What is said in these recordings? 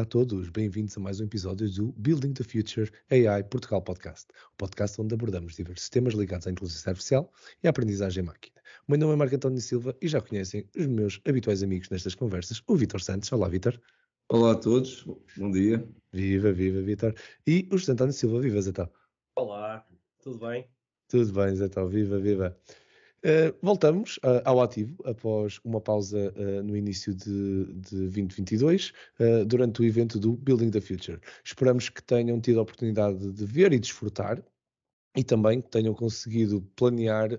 todos, bem-vindos a mais um episódio do Building the Future AI Portugal Podcast, o podcast onde abordamos diversos temas ligados à inteligência artificial e à aprendizagem máquina. O meu nome é Marco António Silva e já conhecem os meus habituais amigos nestas conversas, o Vítor Santos. Olá, Vítor. Olá a todos, bom dia. Viva, Vítor. E o José António Silva, viva, Zé Tal. Olá, tudo bem? Tudo bem, Zé Tal, viva. Voltamos ao ativo após uma pausa no início de 2022, durante o evento do Building the Future. Esperamos que tenham tido a oportunidade de ver e desfrutar, e também que tenham conseguido planear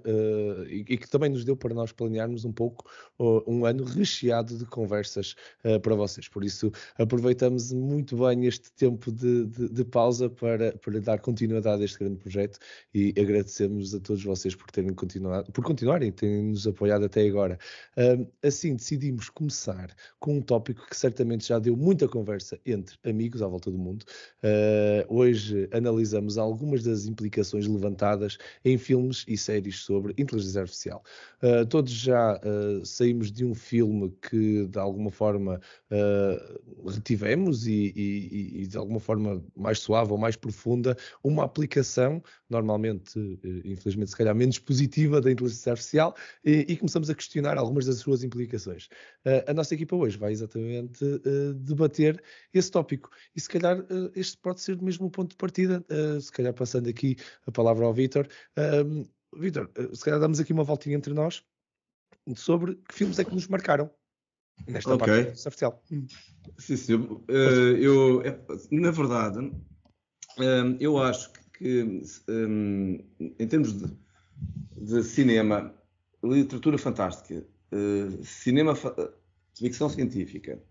e que também nos deu para nós planearmos um pouco um ano recheado de conversas para vocês. Por isso, aproveitamos muito bem este tempo de pausa para dar continuidade a este grande projeto e agradecemos a todos vocês por continuarem, terem nos apoiado até agora. Assim, decidimos começar com um tópico que certamente já deu muita conversa entre amigos à volta do mundo. Hoje analisamos algumas das implicações levantadas em filmes e séries sobre inteligência artificial. Todos já saímos de um filme que de alguma forma retivemos e de alguma forma mais suave ou mais profunda uma aplicação, normalmente, infelizmente se calhar menos positiva da inteligência artificial, e começamos a questionar algumas das suas implicações. A nossa equipa hoje vai exatamente debater esse tópico e se calhar este pode ser mesmo o ponto de partida, se calhar passando aqui a palavra ao Vítor. Vítor, se calhar damos aqui uma voltinha entre nós sobre que filmes é que nos marcaram nesta parte da inteligência artificial. Sim, senhor. Na verdade, eu acho que em termos de cinema, literatura fantástica, cinema de ficção científica,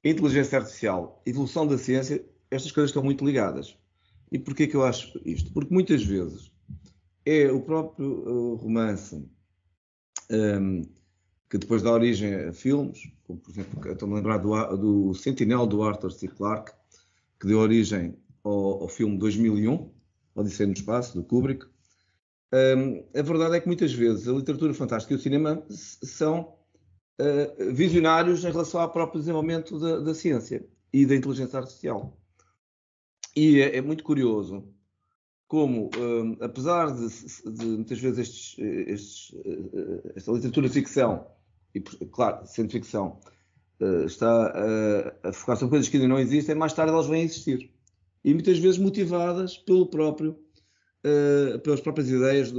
inteligência artificial, evolução da ciência, estas coisas estão muito ligadas. E porquê que eu acho isto? Porque muitas vezes é o próprio romance que depois dá origem a filmes, como por exemplo, estou-me a lembrar do Sentinel do Arthur C. Clarke, que deu origem ao filme 2001, Odisseia no Espaço, do Kubrick. A verdade é que muitas vezes a literatura fantástica e o cinema são visionários em relação ao próprio desenvolvimento da ciência e da inteligência artificial. E é muito curioso como, apesar de muitas vezes esta literatura de ficção, e claro, sendo ficção, está a focar-se em coisas que ainda não existem, mais tarde elas vêm a existir. E muitas vezes motivadas pelas próprias ideias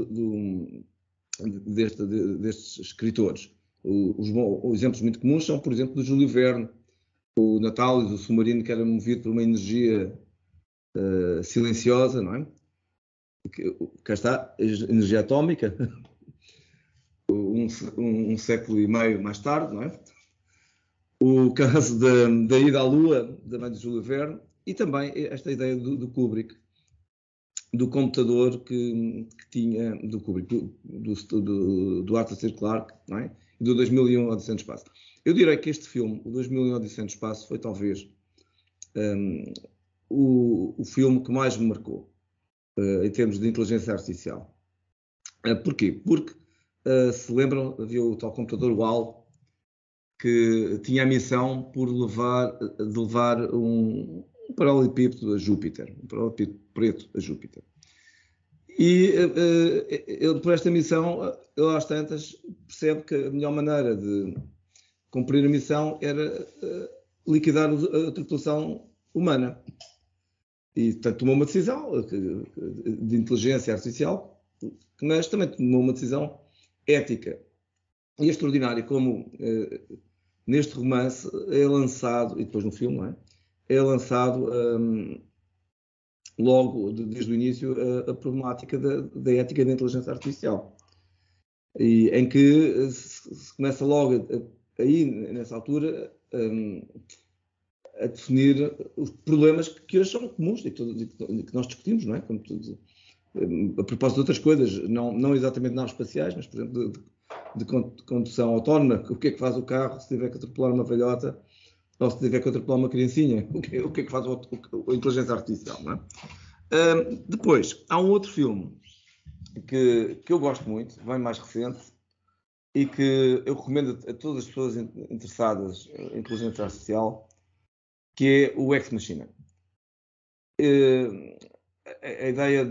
destes escritores. Os exemplos muito comuns são, por exemplo, do Júlio Verne, o Natalis, o submarino que era movido por uma energia silenciosa, não é? Cá está, energia atómica, um século e meio mais tarde, não é? O caso da ida à Lua, também de Júlio Verne, e também esta ideia do Kubrick, do computador que tinha, do Kubrick, do Arthur C. Clarke, não é? E do 2001 Odisseia no Espaço. Eu direi que este filme, o 2001 Odisseia no Espaço, foi talvez o filme que mais me marcou em termos de inteligência artificial. Porquê? Porque, se lembram, havia o tal computador WAL que tinha a missão de levar um paralelepípedo a Júpiter, um paralelepípedo preto a Júpiter. E ele, por esta missão, ele às tantas percebe que a melhor maneira de cumprir a missão era liquidar a tripulação humana. E, portanto, tomou uma decisão de inteligência artificial, mas também tomou uma decisão ética. E é extraordinário como neste romance é lançado, e depois no filme, não é? É lançado logo, desde o início, a problemática da ética da inteligência artificial. E em que se começa logo, aí, nessa altura, a definir os problemas que hoje são comuns e que nós discutimos, não é? A propósito de outras coisas, não exatamente naves espaciais, mas, por exemplo, de condução autónoma. O que é que faz o carro se tiver que atropelar uma velhota ou se tiver que atropelar uma criancinha? O que é que faz a inteligência artificial, não é? Depois, há um outro filme que eu gosto muito, bem mais recente, e que eu recomendo a todas as pessoas interessadas em inteligência artificial, que é o Ex Machina. A ideia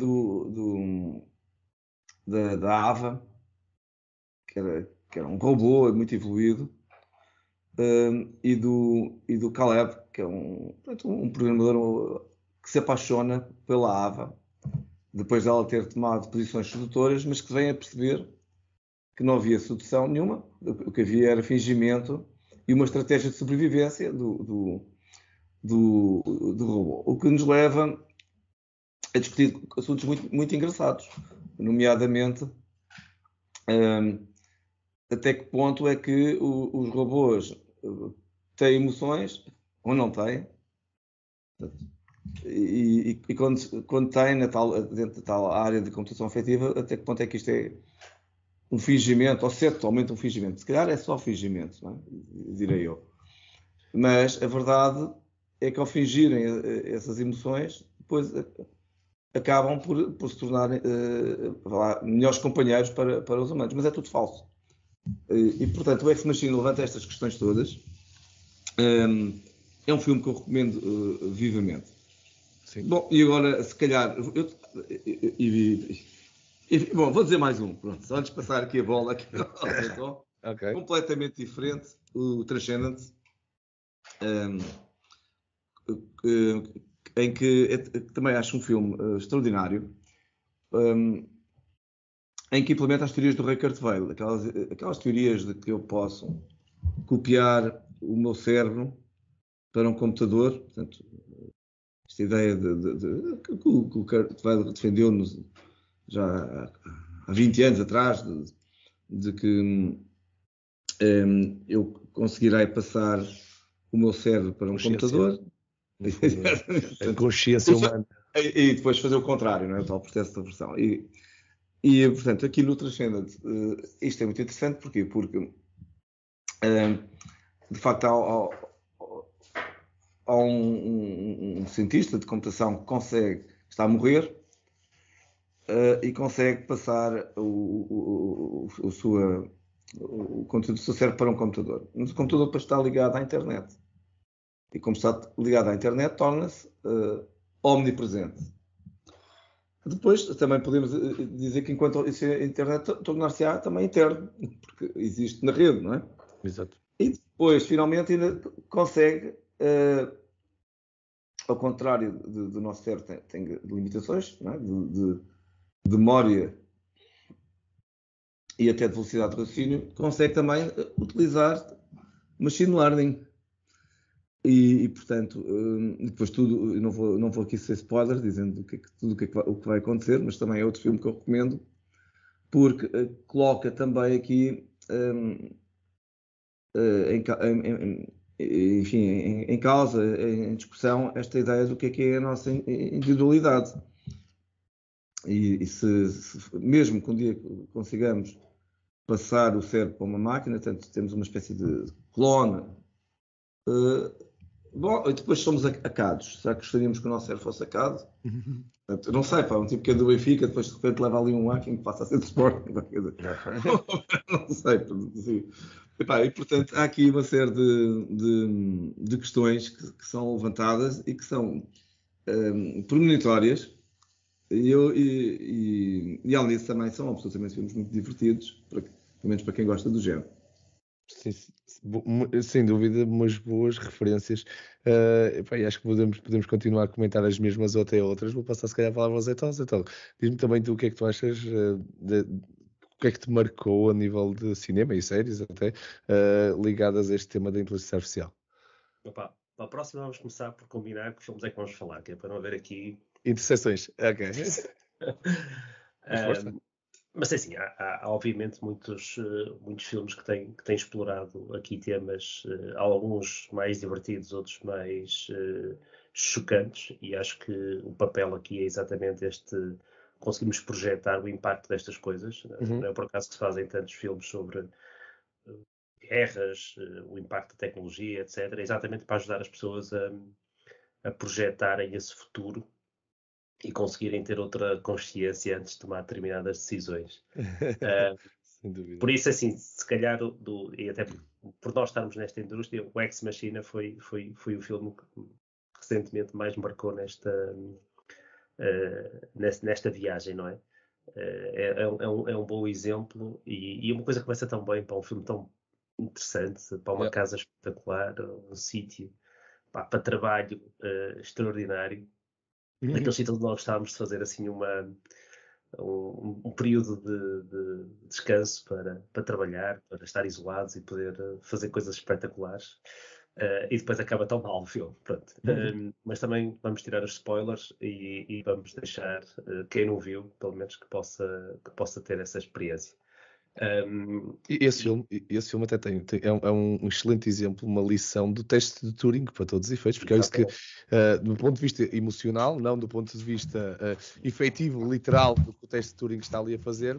da Ava, que era um robô muito evoluído, e do Caleb, que é um programador que se apaixona pela Ava, depois dela ter tomado posições sedutoras, mas que vem a perceber que não havia sedução nenhuma, o que havia era fingimento e uma estratégia de sobrevivência do robô. O que nos leva a discutir assuntos muito, muito engraçados, nomeadamente até que ponto é que os robôs têm emoções ou não têm. E quando têm dentro da tal área de computação afetiva, até que ponto é que isto é um fingimento, ou se é totalmente um fingimento. Se calhar é só fingimento, não é? Direi eu. Mas a verdade é que ao fingirem essas emoções, depois acabam por se tornarem melhores companheiros para os humanos. Mas é tudo falso. E portanto, o Ex Machina levanta estas questões todas. É um filme que eu recomendo vivamente. Sim. Bom, e agora, se calhar, bom, vou dizer mais um. Pronto, só antes de passar aqui a bola, okay. Completamente diferente, o Transcendent, em que também acho um filme extraordinário, em que implementa as teorias do Ray Kurzweil, aquelas teorias de que eu posso copiar o meu cérebro para um computador. Portanto, esta ideia que o Kurzweil defendeu-nos já há 20 anos atrás, de que eu conseguirei passar o meu cérebro para um computador. A consciência humana. E depois fazer o contrário, não é? O tal processo de aversão. Portanto, aqui no Transcendent, isto é muito interessante. Porquê? Porque, de facto, há um cientista de computação que está a morrer, e consegue passar o conteúdo do seu cérebro para um computador. Mas o computador depois está ligado à internet. E como está ligado à internet, torna-se omnipresente. Depois também podemos dizer que enquanto a internet tornar-se-á também interno, porque existe na rede, não é? Exato. E depois, finalmente, ainda consegue, ao contrário do nosso cérebro, tem limitações, não é? De memória e até de velocidade de raciocínio, consegue também utilizar machine learning. E portanto, depois tudo, eu não vou aqui ser spoiler, dizendo tudo o que vai acontecer, mas também é outro filme que eu recomendo, porque coloca também aqui em causa, em discussão, esta ideia do que é a nossa individualidade. E se mesmo que um dia consigamos passar o cérebro para uma máquina, portanto, temos uma espécie de clone. Bom, e depois somos acados. Será que gostaríamos que o nosso cérebro fosse acado? Portanto, não sei, um tipo que é do Benfica, depois de repente leva ali um hacking que passa a ser de Sporting. Não sei. Assim. E portanto, há aqui uma série de questões que são levantadas e que são premonitórias. E além disso também são absolutamente filmes muito divertidos, pelo menos para quem gosta do género. Sim, sem dúvida, umas boas referências. E acho que podemos continuar a comentar as mesmas ou até outras. Vou passar se calhar a palavra ao Zé Tó. Diz-me também tu o que é que tu achas, o que é que te marcou a nível de cinema e séries até, ligadas a este tema da inteligência artificial. Opa, para a próxima vamos começar por combinar que filmes é que vamos falar, que é para não haver aqui... Interseções, ok. Mas é assim, há obviamente muitos filmes que têm explorado aqui temas, alguns mais divertidos, outros mais chocantes, e acho que o papel aqui é exatamente conseguimos projetar o impacto destas coisas. Não é por acaso que se fazem tantos filmes sobre guerras, o impacto da tecnologia, etc. É exatamente para ajudar as pessoas a projetarem esse futuro e conseguirem ter outra consciência antes de tomar determinadas decisões. sem dúvida. Por isso, assim, se calhar, e até por nós estarmos nesta indústria, o Ex Machina foi o filme que recentemente mais marcou nesta viagem, não é? É um bom exemplo e uma coisa que começa tão bem para um filme tão interessante, para uma casa espetacular, um sítio, para trabalho extraordinário. Naquele sítio onde nós gostávamos de fazer assim um período de descanso para trabalhar, para estar isolados e poder fazer coisas espetaculares. E depois acaba tão mal o filme. Pronto. Mas também vamos tirar os spoilers e vamos deixar quem não viu, pelo menos que possa ter essa experiência. Esse filme até é um excelente exemplo, uma lição do teste de Turing para todos os efeitos, porque é isso que, do ponto de vista emocional, não do ponto de vista efetivo, literal, do que o teste de Turing está ali a fazer,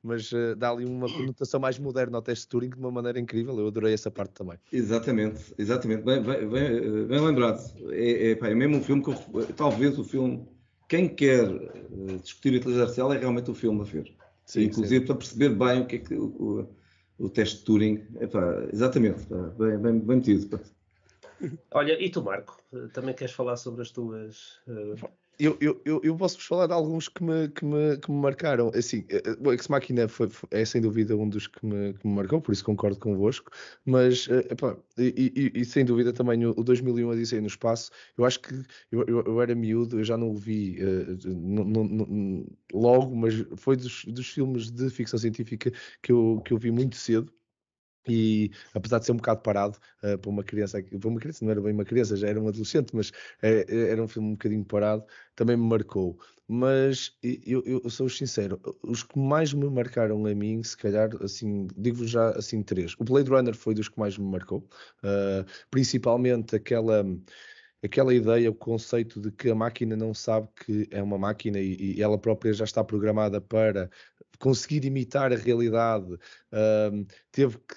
mas dá ali uma conotação mais moderna ao teste de Turing de uma maneira incrível. Eu adorei essa parte também. Exatamente. Bem lembrado. É mesmo um filme que talvez o filme, quem quer discutir a inteligência artificial é realmente o filme a ver. Sim, inclusive para perceber bem o que é que o teste de Turing. Exatamente, bem metido. Olha, e tu, Marco, também queres falar sobre as tuas... Eu posso-vos falar de alguns que me marcaram. Assim, o Ex Machina é sem dúvida um dos que me marcou, por isso concordo convosco. Mas, sem dúvida também o 2001 Odisseia no Espaço. Eu acho que eu era miúdo, eu já não o vi logo, mas foi dos filmes de ficção científica que eu vi muito cedo. E apesar de ser um bocado parado para uma criança não era bem uma criança, já era um adolescente, mas era um filme um bocadinho parado, também me marcou. Mas eu sou sincero, os que mais me marcaram a mim, se calhar, assim, digo-vos já assim três. O Blade Runner foi dos que mais me marcou, principalmente aquela ideia, o conceito de que a máquina não sabe que é uma máquina e ela própria já está programada para conseguir imitar a realidade, teve que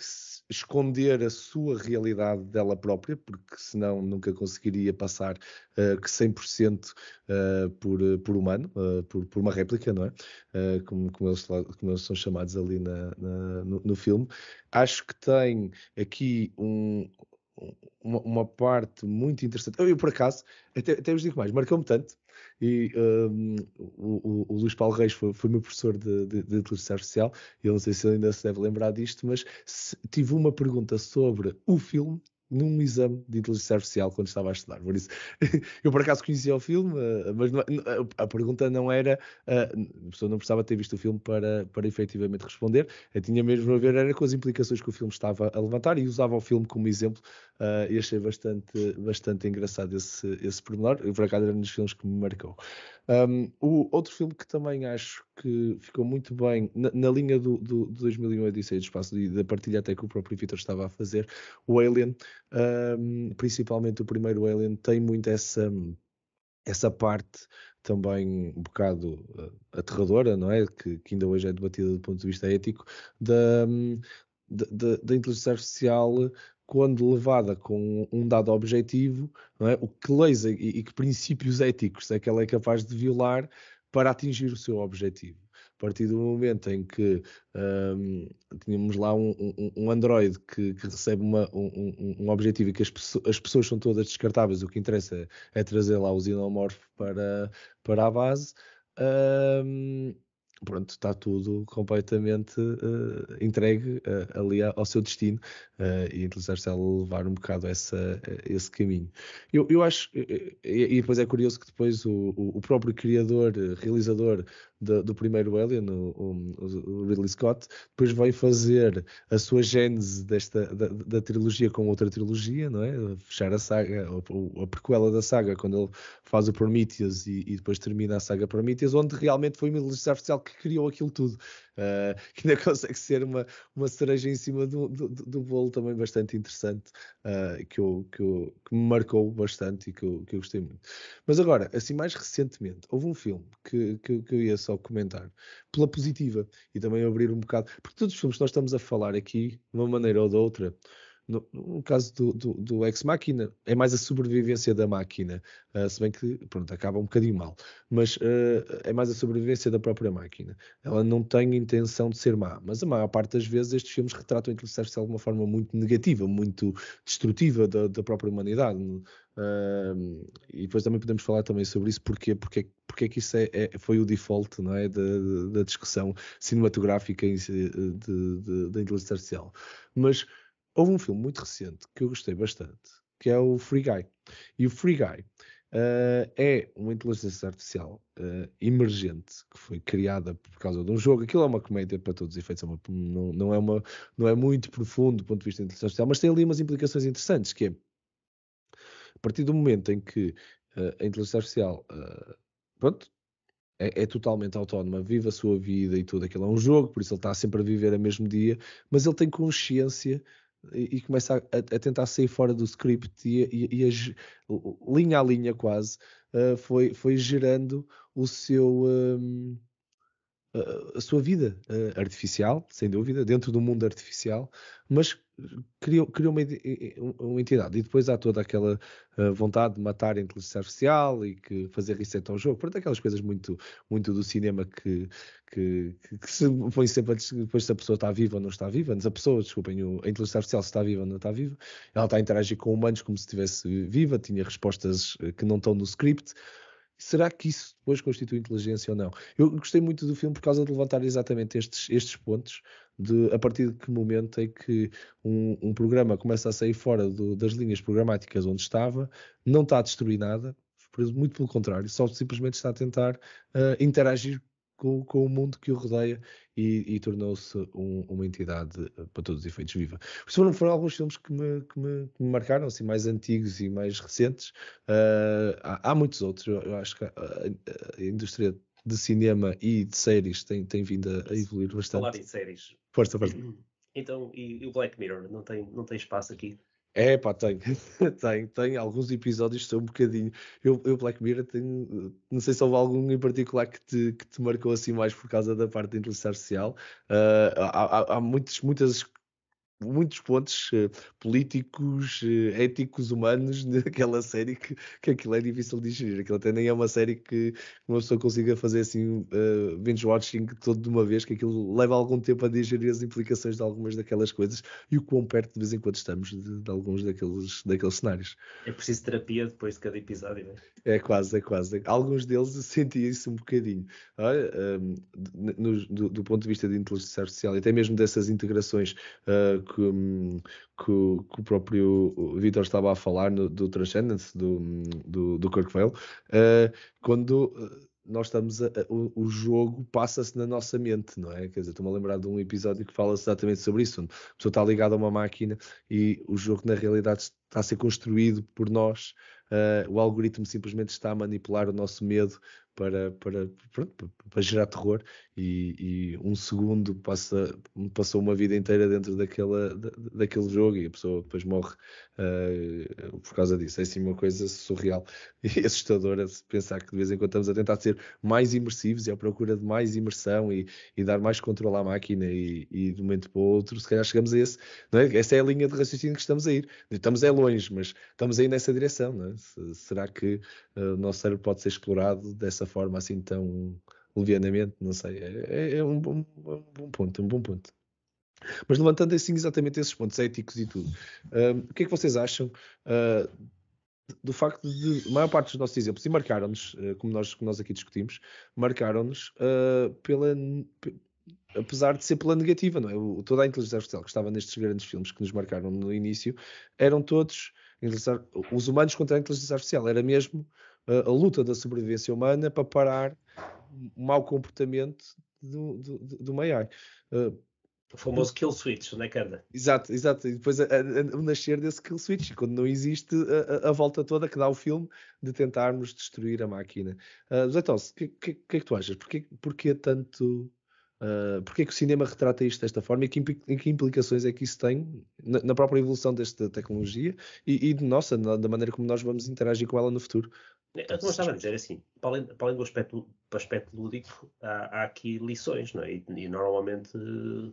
esconder a sua realidade dela própria, porque senão nunca conseguiria passar que 100% por humano, por uma réplica, não é? Como eles são chamados ali no filme. Acho que tem aqui uma parte muito interessante. Eu por acaso, até vos digo mais, marcou-me tanto. E o Luís Paulo Reis foi meu professor de inteligência artificial. Eu não sei se ele ainda se deve lembrar disto, mas tive uma pergunta sobre o filme num exame de inteligência artificial quando estava a estudar. Por isso, eu por acaso conhecia o filme, mas a pergunta não era, a pessoa não precisava ter visto o filme para efetivamente responder. Eu tinha mesmo a ver era com as implicações que o filme estava a levantar e usava o filme como exemplo. E achei bastante engraçado esse pormenor. Eu por acaso era um dos filmes que me marcou. O outro filme que também acho que ficou muito bem na linha do 2001 Odisseia do Espaço e da partilha até que o próprio Vitor estava a fazer, o Alien, principalmente o primeiro Alien, tem muito essa parte também um bocado aterradora, não é? Que ainda hoje é debatida do ponto de vista ético, da inteligência artificial quando levada com um dado objetivo, não é? O que leis e que princípios éticos é que ela é capaz de violar para atingir o seu objetivo. A partir do momento em que tínhamos lá um Android que recebe um objetivo e que as pessoas são todas descartáveis, o que interessa é trazer lá o xenomorfo para a base, pronto, está tudo completamente entregue ali ao seu destino e a inteligência artificial levar um bocado esse caminho. Eu acho, e depois é curioso que depois o próprio criador, realizador do primeiro Alien, o Ridley Scott, depois vai fazer a sua gênese da trilogia com outra trilogia, não é? Fechar a saga, a prequela da saga, quando ele faz o Prometheus e depois termina a saga Prometheus, onde realmente foi uma inteligência artificial que criou aquilo tudo. Que ainda consegue ser uma cereja em cima do bolo também bastante interessante, que me marcou bastante e que eu gostei muito. Mas agora, assim, mais recentemente, houve um filme que eu ia só comentar, pela positiva, e também abrir um bocado, porque todos os filmes que nós estamos a falar aqui, de uma maneira ou de outra, No caso do Ex Machina, é mais a sobrevivência da máquina, se bem que, pronto, acaba um bocadinho mal, mas é mais a sobrevivência da própria máquina. Ela não tem a intenção de ser má, mas a maior parte das vezes estes filmes retratam a inteligência artificial de uma forma muito negativa, muito destrutiva da própria humanidade. E depois também podemos falar também sobre isso, porque é que isso foi o default, não é, da discussão cinematográfica da inteligência artificial. Mas houve um filme muito recente que eu gostei bastante, que é o Free Guy. E o Free Guy é uma inteligência artificial emergente que foi criada por causa de um jogo. Aquilo é uma comédia para todos os efeitos, não é muito profundo do ponto de vista da inteligência artificial, mas tem ali umas implicações interessantes, que é a partir do momento em que a inteligência artificial pronto, é totalmente autónoma, vive a sua vida e tudo, aquilo é um jogo, por isso ele está sempre a viver a mesmo dia, mas ele tem consciência e começa a tentar sair fora do script linha a linha quase, foi gerando o seu... a sua vida artificial, sem dúvida, dentro do mundo artificial, mas criou uma entidade. E depois há toda aquela vontade de matar a inteligência artificial e que fazer reset ao jogo. Pronto, aquelas coisas muito do cinema que se põe sempre depois se a pessoa está viva ou não está viva. A pessoa, desculpem, a inteligência artificial se está viva ou não está viva. Ela está a interagir com humanos como se estivesse viva, tinha respostas que não estão no script. Será que isso depois constitui inteligência ou não? Eu gostei muito do filme por causa de levantar exatamente estes pontos, a partir de que momento é que um programa começa a sair fora das linhas programáticas onde estava, não está a destruir nada, muito pelo contrário, só simplesmente está a tentar interagir com o mundo que o rodeia e tornou-se uma entidade para todos os efeitos viva. Foram alguns filmes que me marcaram, assim, mais antigos e mais recentes. Há muitos outros. Eu acho que a indústria de cinema e de séries tem vindo a evoluir bastante. Falar em séries. Força. Então, e o Black Mirror? Não tem espaço aqui? É pá, tem. Tem. Alguns episódios são um bocadinho. Eu Black Mirror, tenho. Não sei se houve algum em particular que te marcou assim mais por causa da parte da inteligência artificial. Há muitos pontos políticos, éticos, humanos naquela série que aquilo é difícil de digerir. Aquilo até nem é uma série que uma pessoa consiga fazer assim binge-watching todo de uma vez, que aquilo leva algum tempo a digerir as implicações de algumas daquelas coisas e o quão perto de vez em quando estamos de alguns daqueles cenários. É preciso terapia depois de cada episódio, não é? É quase. Alguns deles eu senti isso um bocadinho. Olha, do ponto de vista de inteligência artificial e até mesmo dessas integrações que o próprio Vitor estava a falar do Transcendence, do Kirk Vale, quando nós estamos o jogo passa-se na nossa mente, não é? Quer dizer, estou-me a lembrar de um episódio que fala exatamente sobre isso, onde a pessoa está ligada a uma máquina e o jogo na realidade está a ser construído por nós. O algoritmo simplesmente está a manipular o nosso medo para gerar terror e um segundo passou uma vida inteira dentro daquele jogo e a pessoa depois morre por causa disso. É assim uma coisa surreal e assustadora se pensar que de vez em quando estamos a tentar ser mais imersivos e à procura de mais imersão e dar mais controle à máquina e de um momento para o outro se calhar chegamos a esse, não é? Essa é a linha de raciocínio que estamos a ir. Estamos longe, mas estamos aí nessa direção, não é? Será que o nosso cérebro pode ser explorado dessa forma assim tão levianamente? Não sei. É um bom ponto. Mas levantando assim exatamente esses pontos éticos e tudo, o que é que vocês acham do facto de a maior parte dos nossos exemplos, e marcaram-nos, como nós aqui discutimos, marcaram-nos apesar de ser pela negativa, não é? Toda a inteligência artificial que estava nestes grandes filmes que nos marcaram no início, eram todos os humanos contra a inteligência artificial. Era mesmo a luta da sobrevivência humana para parar o mau comportamento do AI. O famoso kill switch, onde é que anda? Exato. E depois o nascer desse kill switch, quando não existe a volta toda que dá o filme de tentarmos destruir a máquina. Zé Tosse, o que é que tu achas? Porquê tanto Porque é que o cinema retrata isto desta forma e que implicações é que isso tem na própria evolução desta tecnologia e de nossa, da maneira como nós vamos interagir com ela no futuro. Como eu estava a dizer, assim, para além do aspecto lúdico, há aqui lições, não é? E normalmente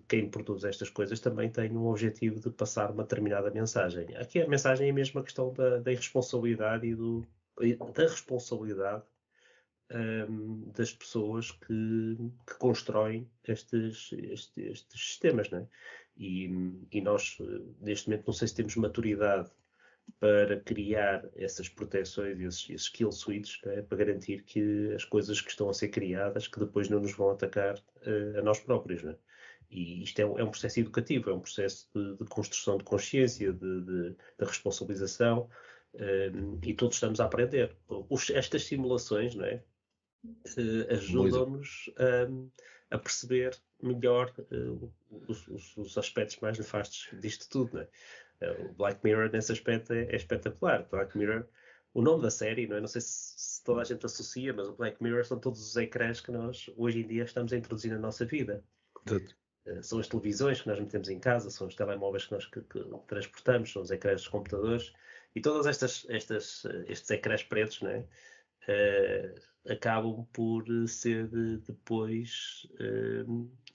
quem produz estas coisas também tem um objetivo de passar uma determinada mensagem. Aqui a mensagem é mesmo a questão da irresponsabilidade da responsabilidade das pessoas que constroem estes sistemas, não é? E nós, neste momento, não sei se temos maturidade para criar essas proteções e esses kill switches, não é? Para garantir que as coisas que estão a ser criadas, que depois não nos vão atacar a nós próprios, não é? E isto é um processo educativo, é um processo de construção de consciência, de responsabilização, e todos estamos a aprender. Estas simulações, não é? Ajudam-nos a perceber melhor os aspectos mais nefastos disto tudo, não é? O Black Mirror nesse aspecto é espetacular. Black Mirror, o nome da série, não é? Não sei se toda a gente associa, mas o Black Mirror são todos os ecrãs que nós hoje em dia estamos a introduzir na nossa vida. São as televisões que nós metemos em casa, são os telemóveis que nós que transportamos, são os ecrãs dos computadores e todos estes ecrãs pretos, não é? Acabam por ser depois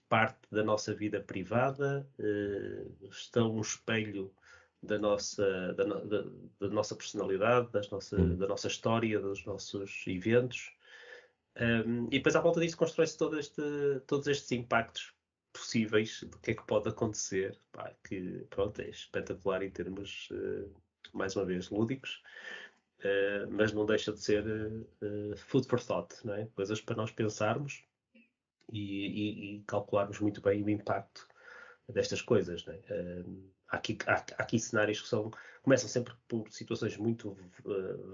parte da nossa vida privada, estão um espelho da nossa personalidade, da nossa história, dos nossos eventos, e depois à volta disso constrói-se todos estes impactos possíveis do que é que pode acontecer, que pronto, é espetacular em termos, mais uma vez, lúdicos. Mas não deixa de ser food for thought, não é? Coisas para nós pensarmos e calcularmos muito bem o impacto destas coisas, não é? Há aqui cenários que começam sempre por situações muito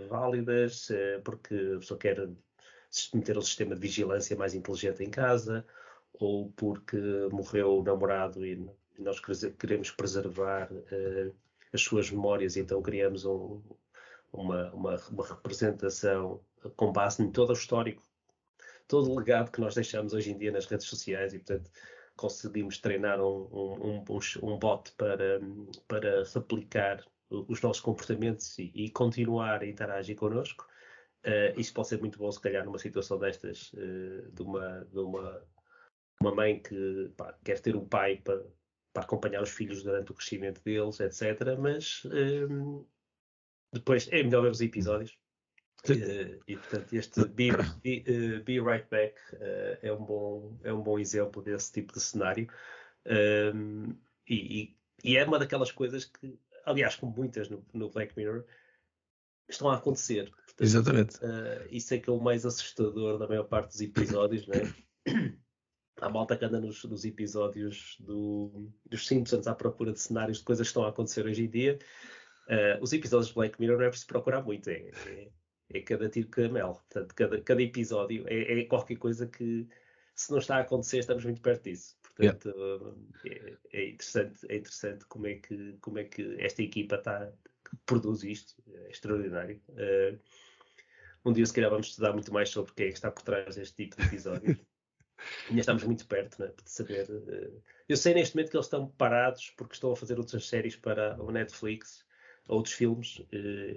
válidas, porque a pessoa quer meter um sistema de vigilância mais inteligente em casa, ou porque morreu o namorado e nós queremos preservar as suas memórias, e então criamos uma representação com base em todo o histórico, todo o legado que nós deixamos hoje em dia nas redes sociais, e portanto conseguimos treinar um bot para replicar os nossos comportamentos e continuar a interagir connosco. Isto pode ser muito bom, se calhar, numa situação destas, de uma mãe que quer ter um pai para acompanhar os filhos durante o crescimento deles, etc. Mas depois é melhor ver os episódios. E portanto este Be Right Back é um bom exemplo desse tipo de cenário, e é uma daquelas coisas que, aliás, como muitas no Black Mirror, estão a acontecer. Portanto, exatamente. Isso é que é o mais assustador da maior parte dos episódios, não é? Há malta que anda nos episódios dos Simpsons à procura de cenários de coisas que estão a acontecer hoje em dia. Os episódios de Black Mirror não é preciso procurar muito, é cada tiro que a mel. Portanto, cada episódio é qualquer coisa que, se não está a acontecer, estamos muito perto disso. Portanto, é interessante como é que esta equipa que produz isto. É extraordinário. Um dia, se calhar, vamos estudar muito mais sobre quem é que está por trás deste tipo de episódios. Ainda estamos muito perto, né, de saber. Eu sei neste momento que eles estão parados porque estão a fazer outras séries para o Netflix, outros filmes.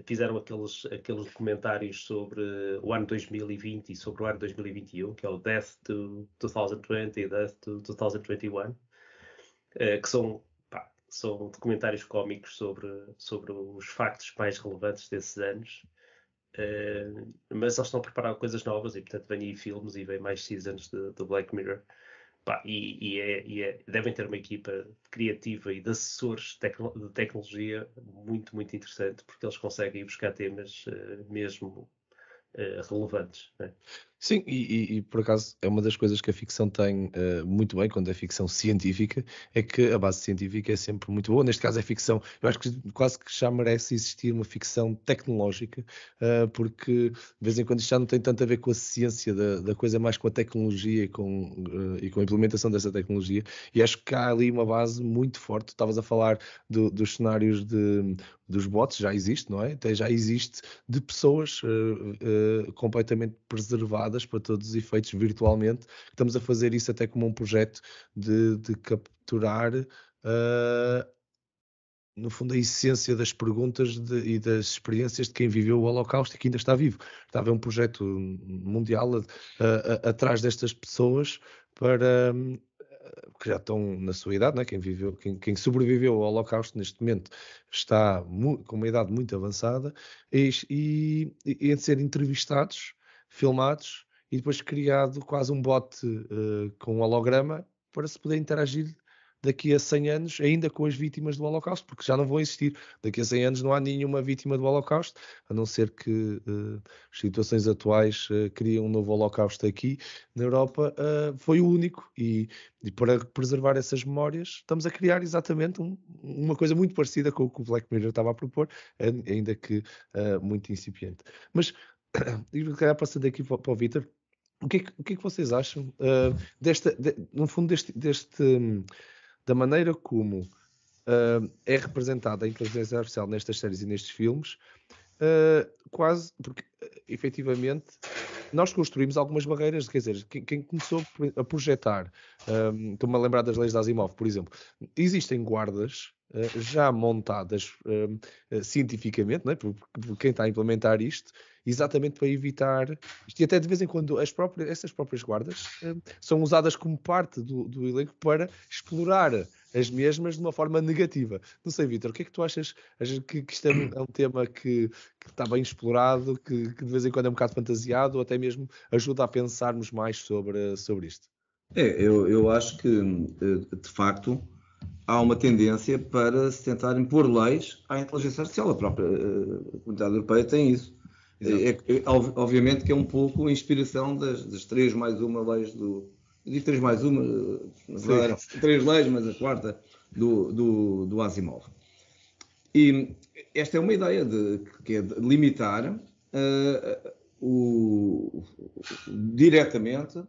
Fizeram aqueles documentários sobre o ano 2020 e sobre o ano 2021, que é o Death to 2020 e Death to 2021, que são documentários cómicos sobre os factos mais relevantes desses anos. Mas eles estão a preparar coisas novas, e portanto vêm aí filmes e vêm mais seasons do Black Mirror. Devem ter uma equipa criativa e de assessores de tecnologia muito, muito interessante, porque eles conseguem ir buscar temas mesmo relevantes, né? Sim, e por acaso é uma das coisas que a ficção tem muito bem, quando é ficção científica, é que a base científica é sempre muito boa. Neste caso é ficção, eu acho que quase que já merece existir uma ficção tecnológica, porque de vez em quando isto já não tem tanto a ver com a ciência da coisa, mais com a tecnologia e com a implementação dessa tecnologia, e acho que há ali uma base muito forte. Estavas a falar dos cenários dos bots, já existe, não é? Até já existe de pessoas completamente preservadas gravadas para todos os efeitos virtualmente. Estamos a fazer isso até como um projeto de capturar no fundo, a essência das perguntas e das experiências de quem viveu o Holocausto e que ainda está vivo. Estava um projeto mundial atrás destas pessoas para que já estão na sua idade, né? Quem sobreviveu ao Holocausto neste momento está com uma idade muito avançada e de ser entrevistados, filmados e depois criado quase um bot com um holograma para se poder interagir daqui a 100 anos, ainda com as vítimas do Holocausto, porque já não vão existir. Daqui a 100 anos não há nenhuma vítima do Holocausto, a não ser que as situações atuais criem um novo Holocausto aqui na Europa. Foi o único. E para preservar essas memórias, estamos a criar exatamente uma coisa muito parecida com o que o Black Mirror estava a propor, ainda que muito incipiente. Mas, e calhar passando aqui para o Vítor, o que é que vocês acham no fundo da maneira como é representada a inteligência artificial nestas séries e nestes filmes, quase porque efetivamente nós construímos algumas barreiras, quer dizer, quem começou a projetar, estou-me a lembrar das leis de Asimov, por exemplo, existem guardas já montadas cientificamente, não é? por quem está a implementar isto, exatamente para evitar isto, e até de vez em quando essas próprias guardas são usadas como parte do elenco para explorar as mesmas de uma forma negativa. Não sei, Vítor, o que é que tu achas que isto é um tema que está bem explorado, que de vez em quando é um bocado fantasiado, ou até mesmo ajuda a pensarmos mais sobre isto? Eu acho que, de facto, há uma tendência para se tentar impor leis à inteligência artificial. A própria Comunidade Europeia tem isso. Obviamente que é um pouco a inspiração das 3 mais uma leis do... Eu digo 3 mais uma, na verdade eram 3 leis, mas a quarta do Asimov. E esta é uma ideia que é de limitar diretamente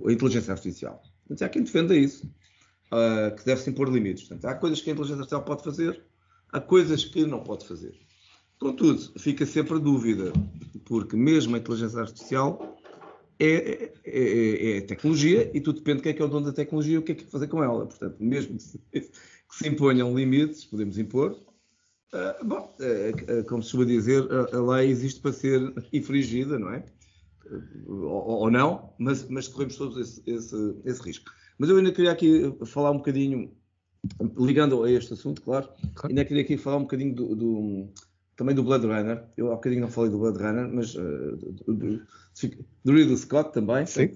a inteligência artificial. Portanto, há quem defenda isso, que deve-se impor limites. Portanto, há coisas que a inteligência artificial pode fazer, há coisas que não pode fazer. Contudo, fica sempre a dúvida, porque mesmo a inteligência artificial é tecnologia e tudo depende de quem é que é o dono da tecnologia e o que é que fazer com ela. Portanto, mesmo que se imponham limites, podemos impor. Como se costuma dizer, a lei existe para ser infringida, não é? Ou não, mas corremos todos esse risco. Mas eu ainda queria aqui falar um bocadinho, ligando a este assunto, claro, ainda queria aqui falar um bocadinho também do Blade Runner. Eu há bocadinho não falei do Blade Runner, mas do Ridley Scott também. Sim,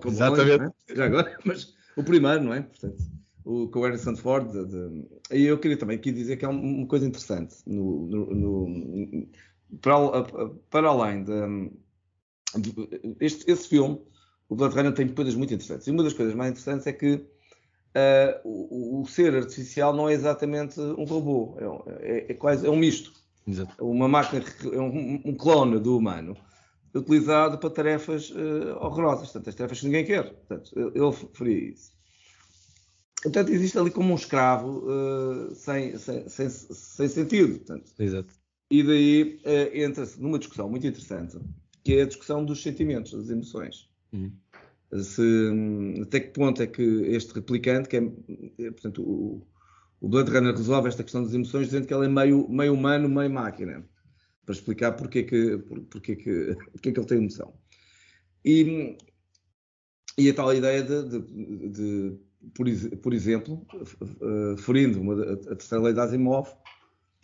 exatamente. Não é? Já agora, mas o primeiro, não é? Portanto, com o Harrison Ford. E eu queria também aqui dizer que há uma coisa interessante para além esse filme, o Blade Runner tem coisas muito interessantes. E uma das coisas mais interessantes é que o ser artificial não é exatamente um robô, é um misto. Exato. Uma máquina, é um clone do humano, utilizado para tarefas horrorosas, portanto, as tarefas que ninguém quer. Portanto, ele faria isso. Portanto, existe ali como um escravo sem sentido. Portanto. Exato. E daí entra-se numa discussão muito interessante, que é a discussão dos sentimentos, das emoções. Até que ponto é que este replicante, portanto, o Blade Runner resolve esta questão das emoções dizendo que ele é meio humano, meio máquina, para explicar porque é que ele tem emoção. E a tal ideia de por exemplo, ferindo a terceira lei de Asimov,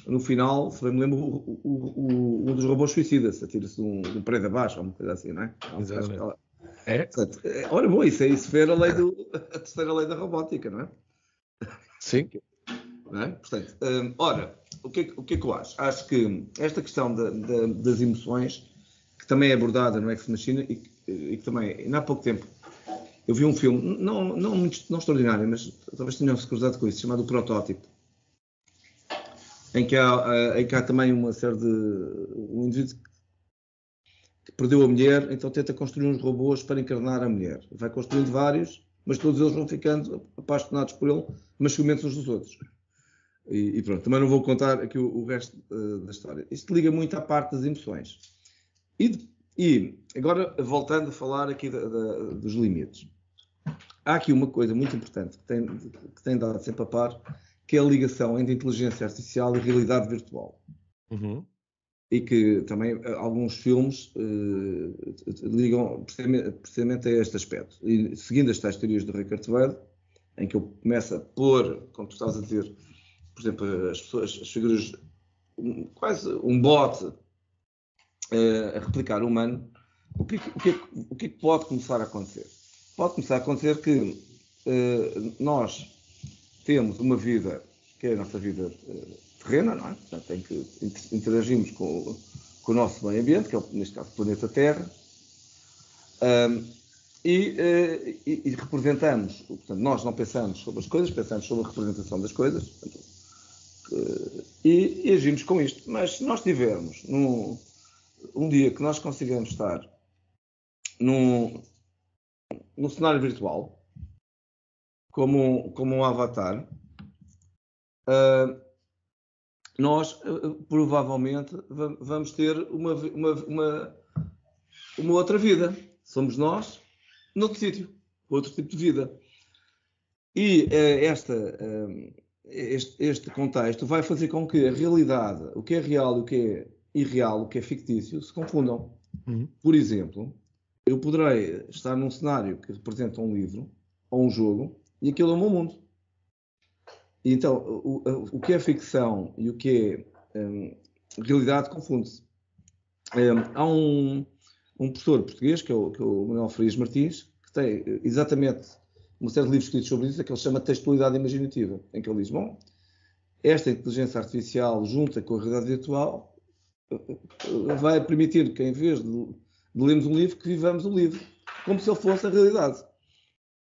no final, se bem me lembro, um dos robôs suicida-se, atira-se de um prédio abaixo, ou uma coisa assim, não é? Exatamente. Portanto, ora, bom, isso fere a terceira lei da robótica, não é? Sim. Não é? Portanto, ora, o que é que eu acho? Acho que esta questão das emoções, que também é abordada no Ex Machina, e que também, ainda há pouco tempo, eu vi um filme, não extraordinário, mas talvez tenham-se cruzado com isso, chamado O Protótipo, em que há também uma série de... um indivíduo que perdeu a mulher, então tenta construir uns robôs para encarnar a mulher. Vai construindo vários, mas todos eles vão ficando apaixonados por ele, mas ciumentos uns dos outros. E pronto, também não vou contar aqui o resto da história. Isto liga muito à parte das emoções. E agora, voltando a falar aqui dos limites. Há aqui uma coisa muito importante que tem dado sempre a par, que é a ligação entre inteligência artificial e realidade virtual. Uhum. E que também alguns filmes ligam precisamente a este aspecto. E seguindo as tais teorias do Ray Kurzweil, em que eu começo a pôr, como tu estavas a dizer, por exemplo, as figuras, quase um bot a replicar o humano, o que pode começar a acontecer? Pode começar a acontecer que nós temos uma vida, que é a nossa vida terrena, não é? Portanto, em que interagimos com o nosso meio ambiente, que é, neste caso, o planeta Terra, e representamos, portanto, nós não pensamos sobre as coisas, pensamos sobre a representação das coisas, portanto, e agimos com isto. Mas se nós tivermos um dia que nós consigamos estar num cenário virtual, como um avatar, nós provavelmente vamos ter uma outra vida. Somos nós noutro sítio, outro tipo de vida. E este contexto vai fazer com que a realidade, o que é real, o que é irreal, o que é fictício, se confundam. Uhum. Por exemplo, eu poderei estar num cenário que representa um livro ou um jogo e aquilo é o meu mundo. E então, o que é ficção e o que é realidade confunde-se. Há um professor português, que é o Manuel Frias Martins, que tem exatamente uma série de livros escritos sobre isso, que ele chama Textualidade Imaginativa, em que ele diz, bom, esta inteligência artificial junta com a realidade virtual vai permitir que, em vez de lermos um livro, que vivamos um livro, como se ele fosse a realidade.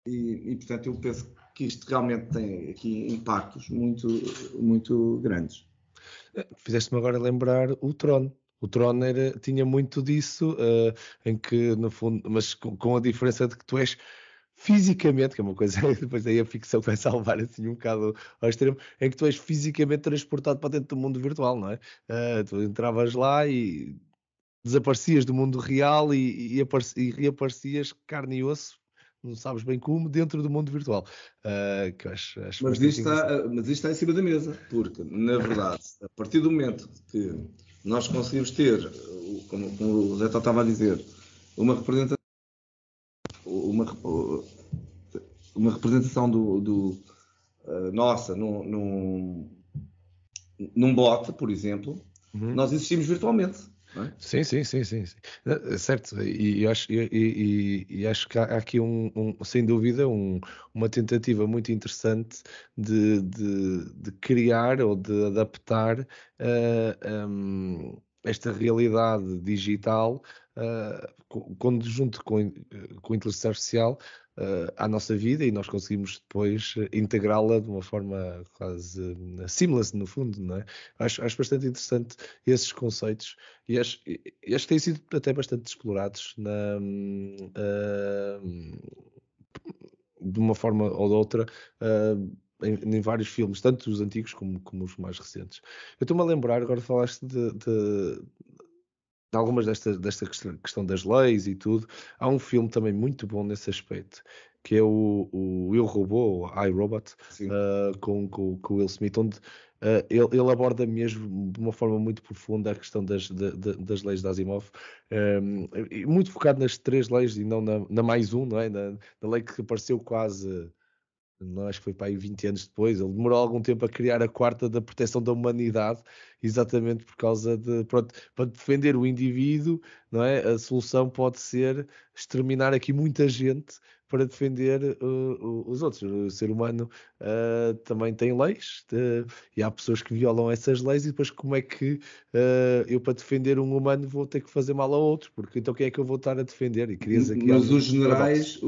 E portanto, eu penso que isto realmente tem aqui impactos muito, muito grandes. Fizeste-me agora lembrar o Tron. O Tron tinha muito disso, em que, no fundo, mas com a diferença de que tu és fisicamente, que é uma coisa, depois aí a ficção vai salvar assim um bocado ao extremo, em que tu és fisicamente transportado para dentro do mundo virtual, não é? Tu entravas lá e desaparecias do mundo real e reaparecias carne e osso, não sabes bem como, dentro do mundo virtual. Que eu acho mas isto está em cima da mesa, porque, na verdade, a partir do momento que nós conseguimos ter, como o Zé estava a dizer, uma representação nossa num bot, por exemplo, nós existimos virtualmente. Não é? Sim. Certo, e acho que há aqui sem dúvida uma tentativa muito interessante de criar ou de adaptar esta realidade digital junto com a inteligência artificial à nossa vida, e nós conseguimos depois integrá-la de uma forma quase seamless, no fundo, não é? Acho bastante interessante esses conceitos, e acho que têm sido até bastante explorados de uma forma ou de outra em vários filmes, tanto os antigos como os mais recentes. Eu estou-me a lembrar, agora falaste de algumas desta questão das leis e tudo. Há um filme também muito bom nesse aspecto, que é o Eu, Robô, o iRobot, com o Will Smith, onde ele aborda mesmo de uma forma muito profunda a questão das leis de Asimov, e muito focado nas 3 leis e não na mais um, não é? Na lei que apareceu quase... Não, acho que foi para aí 20 anos depois. Ele demorou algum tempo a criar a 4ª da proteção da humanidade, exatamente por causa para defender o indivíduo, não é? A solução pode ser exterminar aqui muita gente para defender os outros. O ser humano também tem leis, e há pessoas que violam essas leis, e depois como é que eu, para defender um humano, vou ter que fazer mal a outros? Porque então quem é que eu vou estar a defender? E crias aqui mas os generais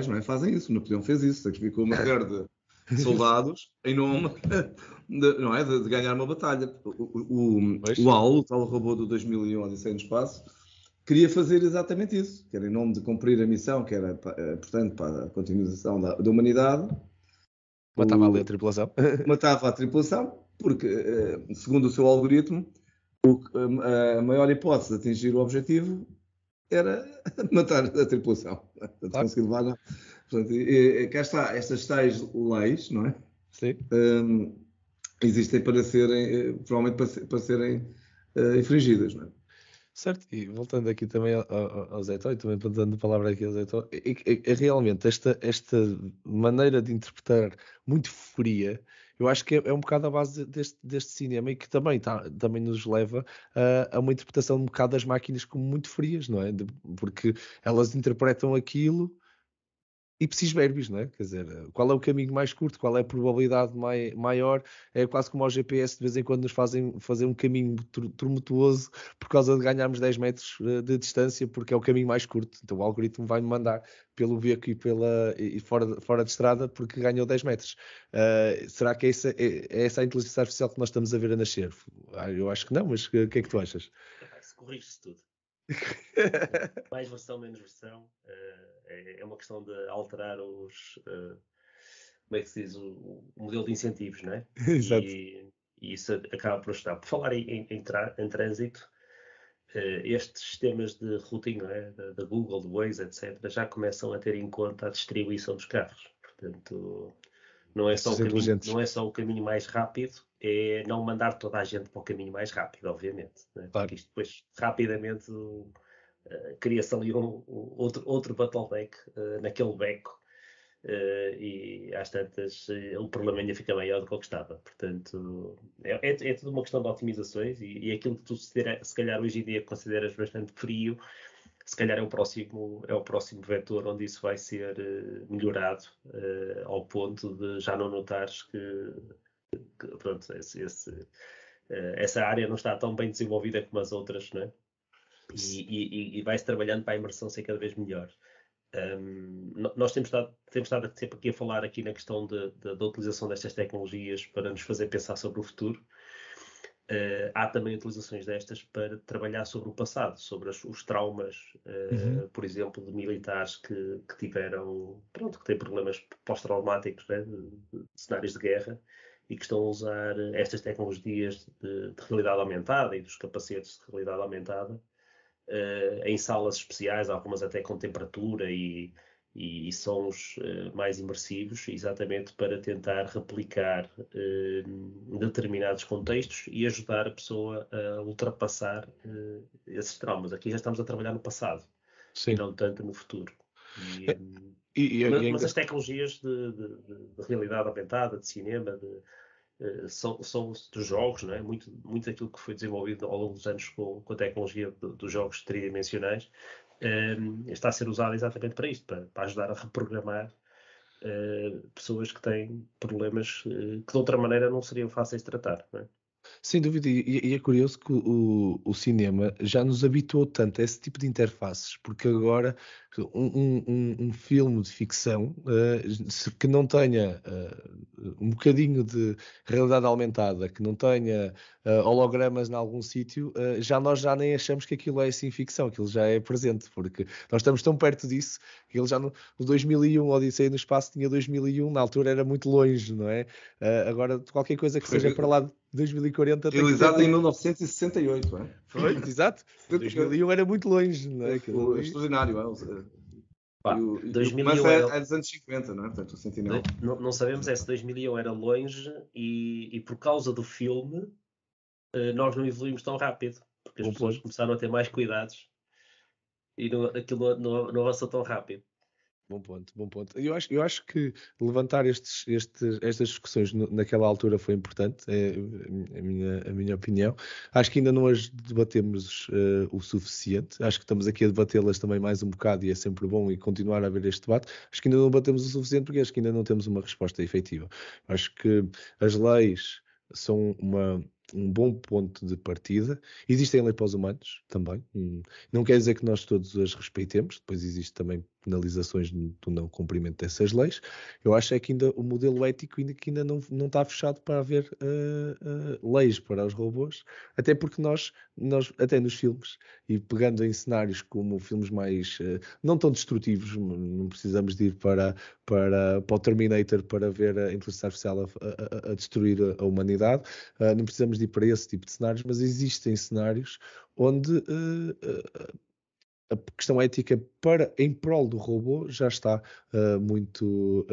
não é, fazem isso. Napoleão fez isso, sacrificou uma série de soldados em nome não é, de ganhar uma batalha. O HAL, o tal robô do 2001, Odisseia no Espaço, queria fazer exatamente isso, que era em nome de cumprir a missão, que era, portanto, para a continuação da humanidade. Matava ali a tripulação. Matava a tripulação, porque, segundo o seu algoritmo, A maior hipótese de atingir o objetivo era matar a tripulação. Portanto, Claro. conseguir levar. Portanto, cá está, estas tais leis, não é? Sim. Existem para serem, provavelmente para serem infringidas, não é? Certo, e voltando aqui também ao Zé Tó, e também dando a palavra aqui ao Zé Tó, é realmente esta maneira de interpretar muito fria, eu acho que é um bocado a base deste cinema e que também nos leva a uma interpretação um bocado das máquinas como muito frias, não é? Porque elas interpretam aquilo ipsis verbis, não é? Quer dizer, qual é o caminho mais curto, qual é a probabilidade maior? É quase como ao GPS, de vez em quando nos fazem fazer um caminho tumultuoso por causa de ganharmos 10 metros de distância, porque é o caminho mais curto. Então o algoritmo vai-me mandar pelo beco e fora de estrada porque ganhou 10 metros. Será que é essa a inteligência artificial que nós estamos a ver a nascer? Eu acho que não, mas o que é que tu achas? Se corrige-se tudo. Mais versão, menos versão. É uma questão de alterar como é que se diz, o modelo de incentivos, não é? Exato. E isso acaba por ajudar. Por falar em trânsito, estes sistemas de routing, não é? da Google, do Waze, etc., já começam a ter em conta a distribuição dos carros. Portanto, não é só o caminho mais rápido, é não mandar toda a gente para o caminho mais rápido, obviamente. Né? Claro. Porque isto depois, rapidamente, cria-se ali outro bottleneck naquele beco. E às tantas o problema ainda fica maior do que o que estava. Portanto, é tudo uma questão de otimizações e aquilo que tu se calhar hoje em dia consideras bastante frio, se calhar é o próximo vetor onde isso vai ser melhorado ao ponto de já não notares que pronto, essa área não está tão bem desenvolvida como as outras, não é? E vai-se trabalhando para a imersão ser cada vez melhor. Nós temos estado sempre aqui a falar aqui na questão da utilização destas tecnologias para nos fazer pensar sobre o futuro. Há também utilizações destas para trabalhar sobre o passado, sobre os traumas, por exemplo, de militares que tiveram, que têm problemas pós-traumáticos, né, de cenários de guerra e que estão a usar estas tecnologias de realidade aumentada e dos capacetes de realidade aumentada em salas especiais, algumas até com temperatura e sons mais imersivos, exatamente para tentar replicar determinados contextos e ajudar a pessoa a ultrapassar esses traumas. Aqui já estamos a trabalhar no passado e não tanto no futuro. Mas as tecnologias de realidade aumentada, de cinema, são dos jogos, não é? Muito daquilo que foi desenvolvido ao longo dos anos com a tecnologia dos jogos tridimensionais está a ser usado exatamente para isto, para ajudar a reprogramar pessoas que têm problemas que de outra maneira não seriam fáceis de tratar, não é? Sem dúvida, e é curioso que o cinema já nos habituou tanto a esse tipo de interfaces, porque agora um filme de ficção que não tenha um bocadinho de realidade aumentada, que não tenha hologramas em algum sítio, nós já nem achamos que aquilo é assim ficção, aquilo já é presente, porque nós estamos tão perto disso, que ele já no 2001, Odisseia no Espaço tinha 2001, na altura era muito longe, não é? Agora qualquer coisa que seja para lá de 2040 realizado em 1968, é? Foi, exato. 2001 era muito longe, não é? Foi extraordinário, é? E 2001 é dos anos 50, não é? Portanto, o Sentinel. Não sabemos se 2001 era longe e por causa do filme nós não evoluímos tão rápido, porque as pessoas começaram a ter mais cuidados e aquilo não avançou tão rápido. Bom ponto. Eu acho que levantar estas discussões naquela altura foi importante, é a minha opinião. Acho que ainda não as debatemos o suficiente. Acho que estamos aqui a debatê-las também mais um bocado e é sempre bom e continuar a haver este debate. Acho que ainda não debatemos o suficiente porque acho que ainda não temos uma resposta efetiva. Acho que as leis são um bom ponto de partida. Existem leis para os humanos também. Não quer dizer que nós todos as respeitemos. Depois existe também penalizações do não cumprimento dessas leis. Eu acho que ainda o modelo ético que ainda não está fechado para haver leis para os robôs, até porque nós até nos filmes, e pegando em cenários como filmes mais não tão destrutivos, não precisamos de ir para o Terminator para ver a inteligência artificial a destruir a humanidade, não precisamos de ir para esse tipo de cenários, mas existem cenários onde a questão ética em prol do robô já está muito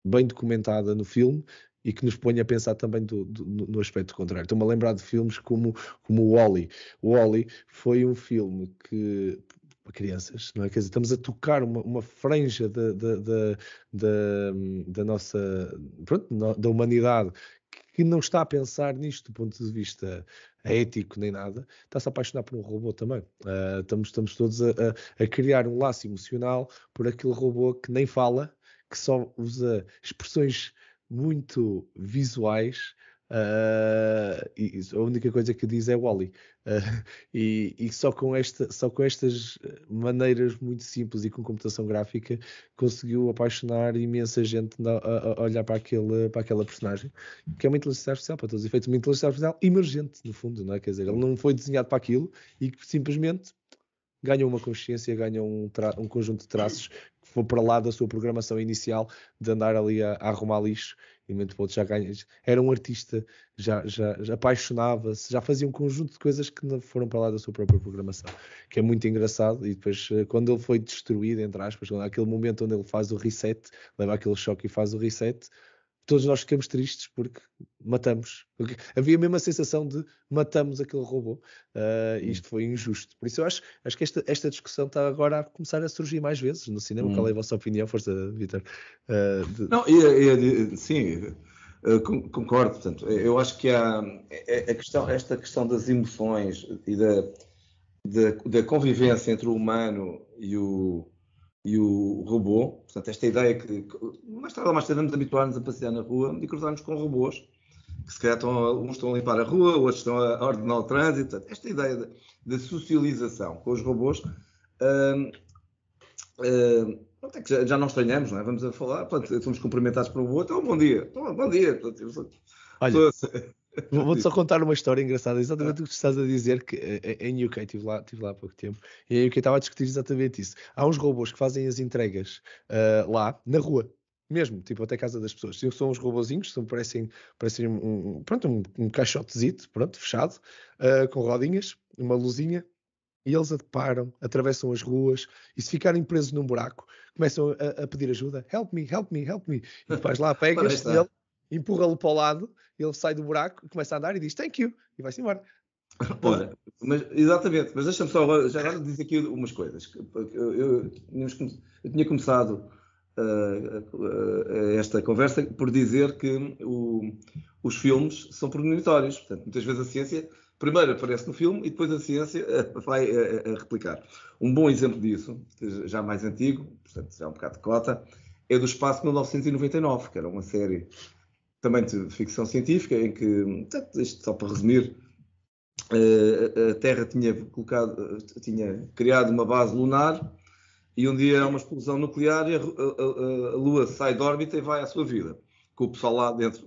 bem documentada no filme e que nos põe a pensar também no aspecto contrário. Estou-me a lembrar de filmes como o Wall-E. O Wall-E foi um filme que, para crianças, não é? Quer dizer, estamos a tocar uma franja da nossa, pronto, da humanidade, que não está a pensar nisto do ponto de vista ético nem nada, está-se a apaixonar por um robô também. Estamos todos a criar um laço emocional por aquele robô que nem fala, que só usa expressões muito visuais, e a única coisa que diz é Wall-E. E só com estas maneiras muito simples e com computação gráfica conseguiu apaixonar imensa gente a olhar para aquela personagem, que é uma inteligência artificial, para todos os efeitos, uma inteligência artificial emergente, no fundo, não é? Quer dizer, ele não foi desenhado para aquilo e simplesmente ganha uma consciência, ganha um conjunto de traços que for para lá da sua programação inicial de andar ali a arrumar lixo, e no momento já ganha. Era um artista, já apaixonava-se, já fazia um conjunto de coisas que não foram para lá da sua própria programação, que é muito engraçado. E depois, quando ele foi destruído, entre aspas, aquele momento onde ele faz o reset, leva aquele choque e faz o reset, todos nós ficamos tristes porque matamos. Porque havia mesmo a sensação de matamos aquele robô. Isto foi injusto. Por isso eu acho que esta discussão está agora a começar a surgir mais vezes no cinema. Qual é a vossa opinião? Força, Vítor. Não, sim, concordo. Portanto, eu acho que há esta questão das emoções e da convivência entre o humano e o robô, portanto, esta ideia que mais tarde ou mais tarde vamos habituar-nos a passear na rua e cruzarmos com robôs, que se calhar uns estão a limpar a rua, outros estão a ordenar o trânsito. Portanto, esta ideia da socialização com os robôs é que já não estranhamos, não é? Vamos a falar, portanto, somos cumprimentados por um outro, bom dia, bom dia. Portanto, olha, vou-te só contar uma história engraçada, exatamente o que tu estás a dizer, que em UK, estive lá há pouco tempo, e em UK estava a discutir exatamente isso. Há uns robôs que fazem as entregas lá, na rua, mesmo, tipo até casa das pessoas. São uns robozinhos, parecem um caixotezito, pronto, fechado, com rodinhas, uma luzinha, e eles param, atravessam as ruas, e se ficarem presos num buraco, começam a pedir ajuda. Help me, help me, help me. E vais lá, pegas nele, empurra-lo para o lado, ele sai do buraco, começa a andar e diz thank you, e vai-se embora. Olha, exatamente, mas deixa-me só agora dizer aqui umas coisas. Eu tinha começado esta conversa por dizer que os filmes são premonitórios. Portanto, muitas vezes a ciência primeiro aparece no filme e depois a ciência vai a replicar. Um bom exemplo disso, já mais antigo, portanto já um bocado de cota, é do Espaço 1999, que era uma série também de ficção científica, em que, isto só para resumir, a Terra tinha criado uma base lunar e um dia há uma explosão nuclear e a Lua sai de órbita e vai à sua vida, com o pessoal lá dentro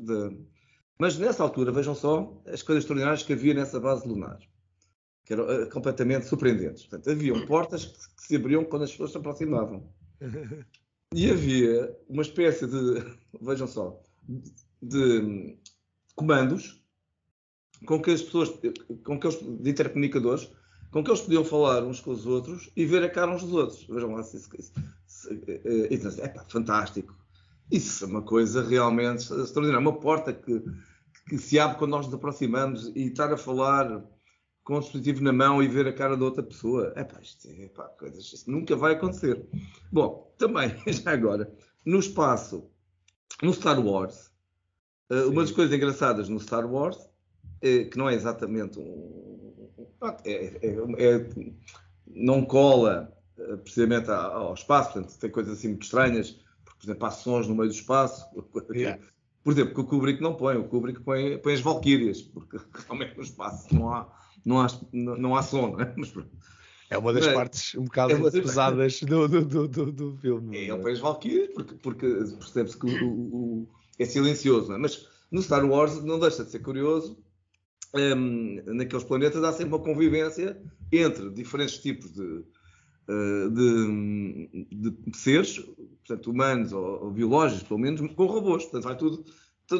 Mas nessa altura, vejam só as coisas extraordinárias que havia nessa base lunar, que eram completamente surpreendentes. Portanto, haviam portas que se abriam quando as pessoas se aproximavam. E havia uma espécie vejam só, de comandos de intercomunicadores, com que eles podiam falar uns com os outros e ver a cara uns dos outros. Vejam lá fantástico. Isso é uma coisa realmente extraordinária. Uma porta que se abre quando nós nos aproximamos e estar a falar com o dispositivo na mão e ver a cara da outra pessoa. Isso nunca vai acontecer. Bom, também, já agora, no espaço, no Star Wars, uma das coisas engraçadas no Star Wars, que não é exatamente não cola precisamente ao espaço, portanto tem coisas assim muito estranhas, porque, por exemplo, há sons no meio do espaço, por exemplo, que o Kubrick não põe, o Kubrick põe as Valquírias, porque realmente no espaço não há som, não é? Mas, É uma das partes um bocado pesadas do filme. É o País Valkyrie, porque percebe-se que é silencioso, não é? Mas no Star Wars não deixa de ser curioso. Naqueles planetas há sempre uma convivência entre diferentes tipos de seres, portanto, humanos ou biológicos, pelo menos, com robôs. Portanto, vai tudo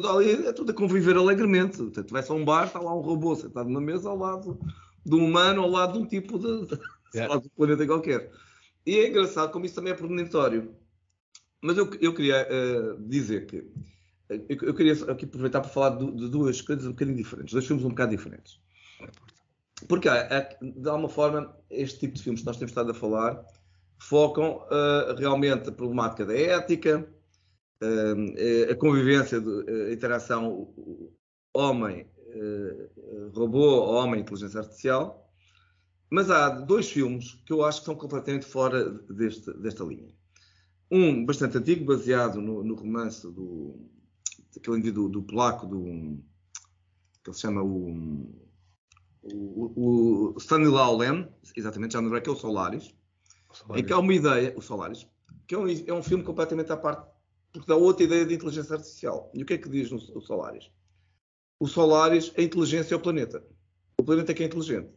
ali, é tudo a conviver alegremente. Portanto, vai-se a um bar, está lá um robô sentado numa mesa ao lado de um humano, ao lado de um tipo de planeta qualquer. E é engraçado como isso também é premonitório. Mas eu queria dizer que eu queria aqui aproveitar para falar de duas coisas um bocadinho diferentes, dois filmes um bocado diferentes. Porque de alguma forma este tipo de filmes que nós temos estado a falar focam realmente a problemática da ética, a convivência, a interação homem-robô, homem-inteligência artificial. Mas há dois filmes que eu acho que são completamente fora desta linha. Um bastante antigo, baseado no romance daquele indivíduo do polaco, que ele se chama o Stanislaw Lem, exatamente, já não é, que é o Solaris, em que há uma ideia, o Solaris, que é um filme completamente à parte, porque dá outra ideia de inteligência artificial. E o que é que diz o Solaris? O Solaris é a inteligência ao planeta. O planeta é que é inteligente.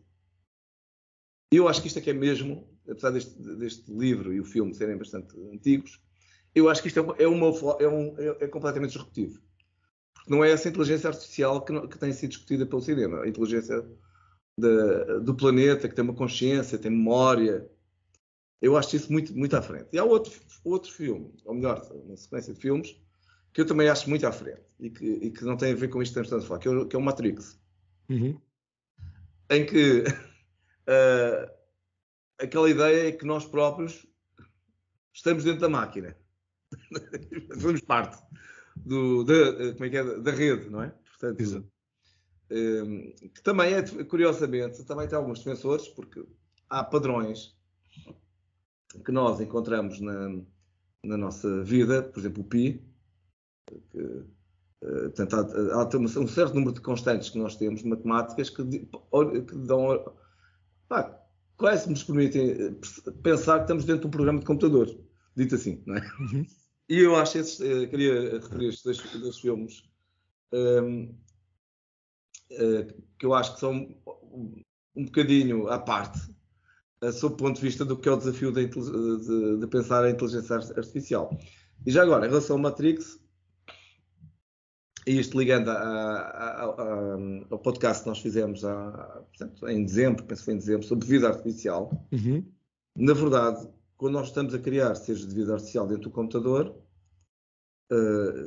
E eu acho que isto é que é mesmo, apesar deste livro e o filme serem bastante antigos, eu acho que isto é completamente disruptivo. Porque não é essa inteligência artificial que tem sido discutida pelo cinema. A inteligência do planeta, que tem uma consciência, tem memória. Eu acho isso muito, muito à frente. E há outro filme, ou melhor, uma sequência de filmes, que eu também acho muito à frente e que não tem a ver com isto que estamos a falar, que é o Matrix. Uhum. Em que aquela ideia é que nós próprios estamos dentro da máquina. Fazemos parte da rede, não é? Portanto, que também curiosamente, também tem alguns defensores, porque há padrões que nós encontramos na nossa vida, por exemplo, o pi, portanto, há um certo número de constantes que nós temos, matemáticas, que dão, quase nos permitem pensar que estamos dentro de um programa de computador, dito assim, não é? Uhum. E eu acho queria referir estes dois filmes que eu acho que são um bocadinho à parte, sob o ponto de vista do que é o desafio de pensar a inteligência artificial. E já agora, em relação ao Matrix, e isto ligando ao podcast que nós fizemos portanto, em dezembro, penso que foi em dezembro, sobre vida artificial, na verdade, quando nós estamos a criar seres de vida artificial dentro do computador,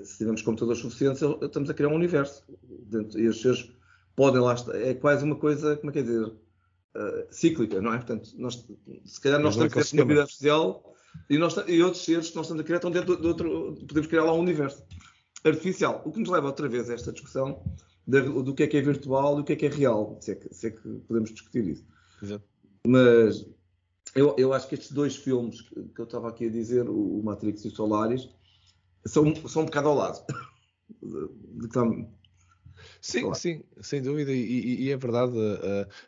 se tivermos computadores suficientes, estamos a criar um universo. E os seres podem lá estar. É quase uma coisa, como é que é dizer, cíclica, não é? Portanto, se calhar nós estamos dentro de uma vida artificial e outros seres que nós estamos a criar estão dentro de outro. Podemos criar lá um universo artificial. O que nos leva outra vez a esta discussão do que é virtual e o que é real. Se é que podemos discutir isso. Exato. Mas eu acho que estes dois filmes que eu estava aqui a dizer, o Matrix e o Solaris, são um bocado ao lado. Sim, sem dúvida, e é verdade,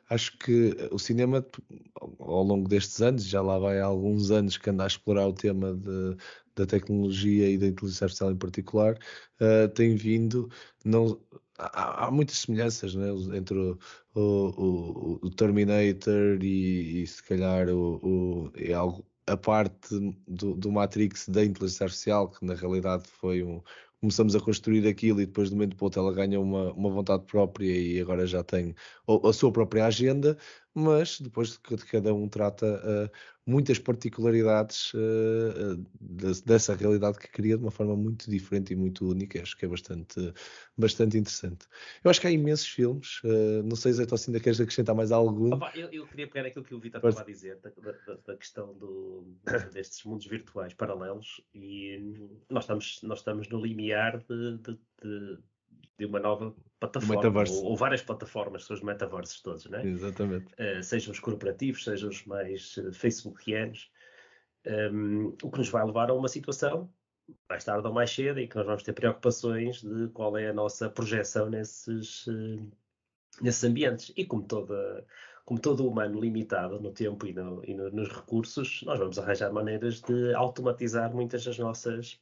acho que o cinema ao longo destes anos, já lá vai há alguns anos que anda a explorar o tema da tecnologia e da inteligência artificial em particular, tem vindo, há muitas semelhanças, né, entre o Terminator e se calhar é algo, a parte do Matrix da inteligência artificial, que na realidade foi começamos a construir aquilo e depois de um momento para o outro ela ganha uma vontade própria e agora já tem a sua própria agenda, mas depois de cada um trata muitas particularidades dessa realidade que cria de uma forma muito diferente e muito única. Acho que é bastante interessante. Eu acho que há imensos filmes, não sei se ainda queres acrescentar mais algum. Eu queria pegar aquilo que o Vitor estava a dizer, da questão destes mundos virtuais paralelos, e nós estamos no limiar de uma nova plataforma, ou várias plataformas, são os metaversos todos, não é? Exatamente. Sejam os corporativos, sejam os mais facebookianos, o que nos vai levar a uma situação, mais tarde ou mais cedo, em que nós vamos ter preocupações de qual é a nossa projeção nesses ambientes. E como como todo humano limitado no tempo e nos recursos, nós vamos arranjar maneiras de automatizar muitas das nossas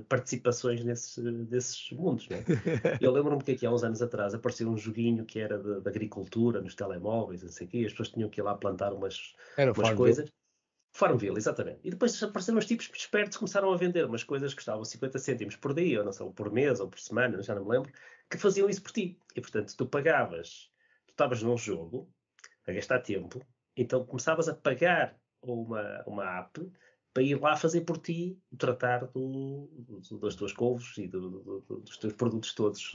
participações desses mundos, não é? Eu lembro-me que aqui há uns anos atrás apareceu um joguinho que era de agricultura nos telemóveis, não sei o quê, e as pessoas tinham que ir lá plantar umas coisas. Farmville, exatamente. E depois apareceram uns tipos espertos que começaram a vender umas coisas que custavam 50 cêntimos por dia, ou não sei, ou por mês, ou por semana, já não me lembro, que faziam isso por ti. E, portanto, tu estavas num jogo, a gastar tempo, então começavas a pagar uma app para ir lá fazer por ti, tratar das tuas couves e dos teus produtos todos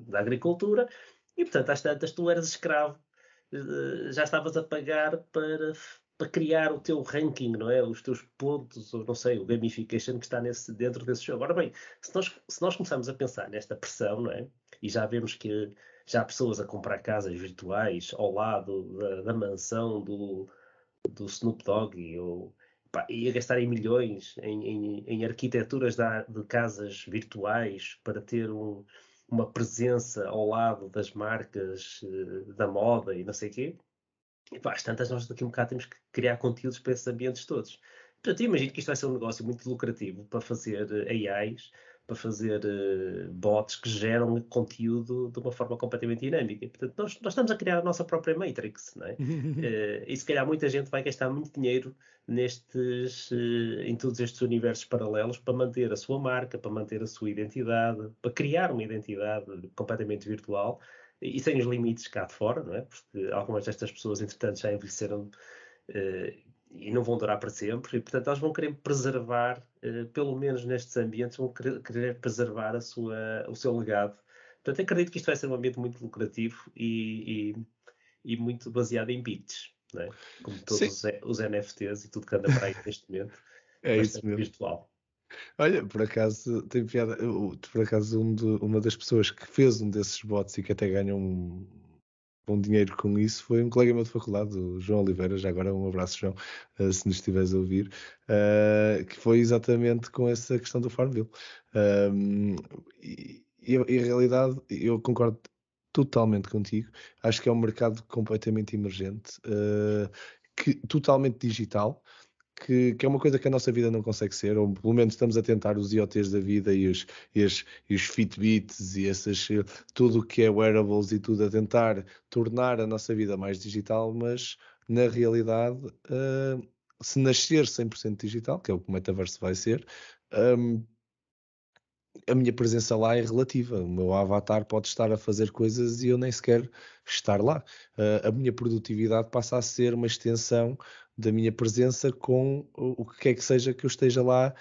da agricultura, e, portanto, às tantas tu eras escravo, já estavas a pagar para criar o teu ranking, não é? Os teus pontos, ou não sei, o gamification que está dentro desse jogo. Ora bem, se nós começarmos a pensar nesta pressão, não é? E já vemos que já há pessoas a comprar casas virtuais ao lado da mansão do Snoop Dogg e a gastarem milhões em arquiteturas de casas virtuais para ter uma presença ao lado das marcas da moda e não sei o quê. E pá, às tantas nós daqui a um bocado temos que criar conteúdos para esses ambientes todos. Portanto, eu imagino que isto vai ser um negócio muito lucrativo para fazer AIs, para fazer bots que geram conteúdo de uma forma completamente dinâmica. E, portanto, nós estamos a criar a nossa própria Matrix, não é? E se calhar muita gente vai gastar muito dinheiro em todos estes universos paralelos para manter a sua marca, para manter a sua identidade, para criar uma identidade completamente virtual e sem os limites cá de fora, não é? Porque algumas destas pessoas, entretanto, já envelheceram e não vão durar para sempre, e portanto elas vão querer preservar, pelo menos nestes ambientes, vão querer preservar o seu legado. Portanto, acredito que isto vai ser um ambiente muito lucrativo e muito baseado em bits, não é? Como todos os NFTs e tudo que anda para aí neste momento, É isso bastante mesmo. virtual. Olha, por acaso tem piada. Por acaso, uma das pessoas que fez um desses bots e que até ganhou um dinheiro com isso foi um colega meu de faculdade, o João Oliveira. Já agora, um abraço, João, se nos estiveres a ouvir, que foi exatamente com essa questão do Farmville. E em realidade, eu concordo totalmente contigo. Acho que é um mercado completamente emergente, totalmente digital que é uma coisa que a nossa vida não consegue ser, ou pelo menos estamos a tentar os IoTs da vida e os Fitbits e tudo o que é wearables e tudo a tentar tornar a nossa vida mais digital, mas na realidade, se nascer 100% digital, que é o que o metaverso vai ser, a minha presença lá é relativa. O meu avatar pode estar a fazer coisas e eu nem sequer estar lá. A minha produtividade passa a ser uma extensão da minha presença com o que quer que seja que eu esteja lá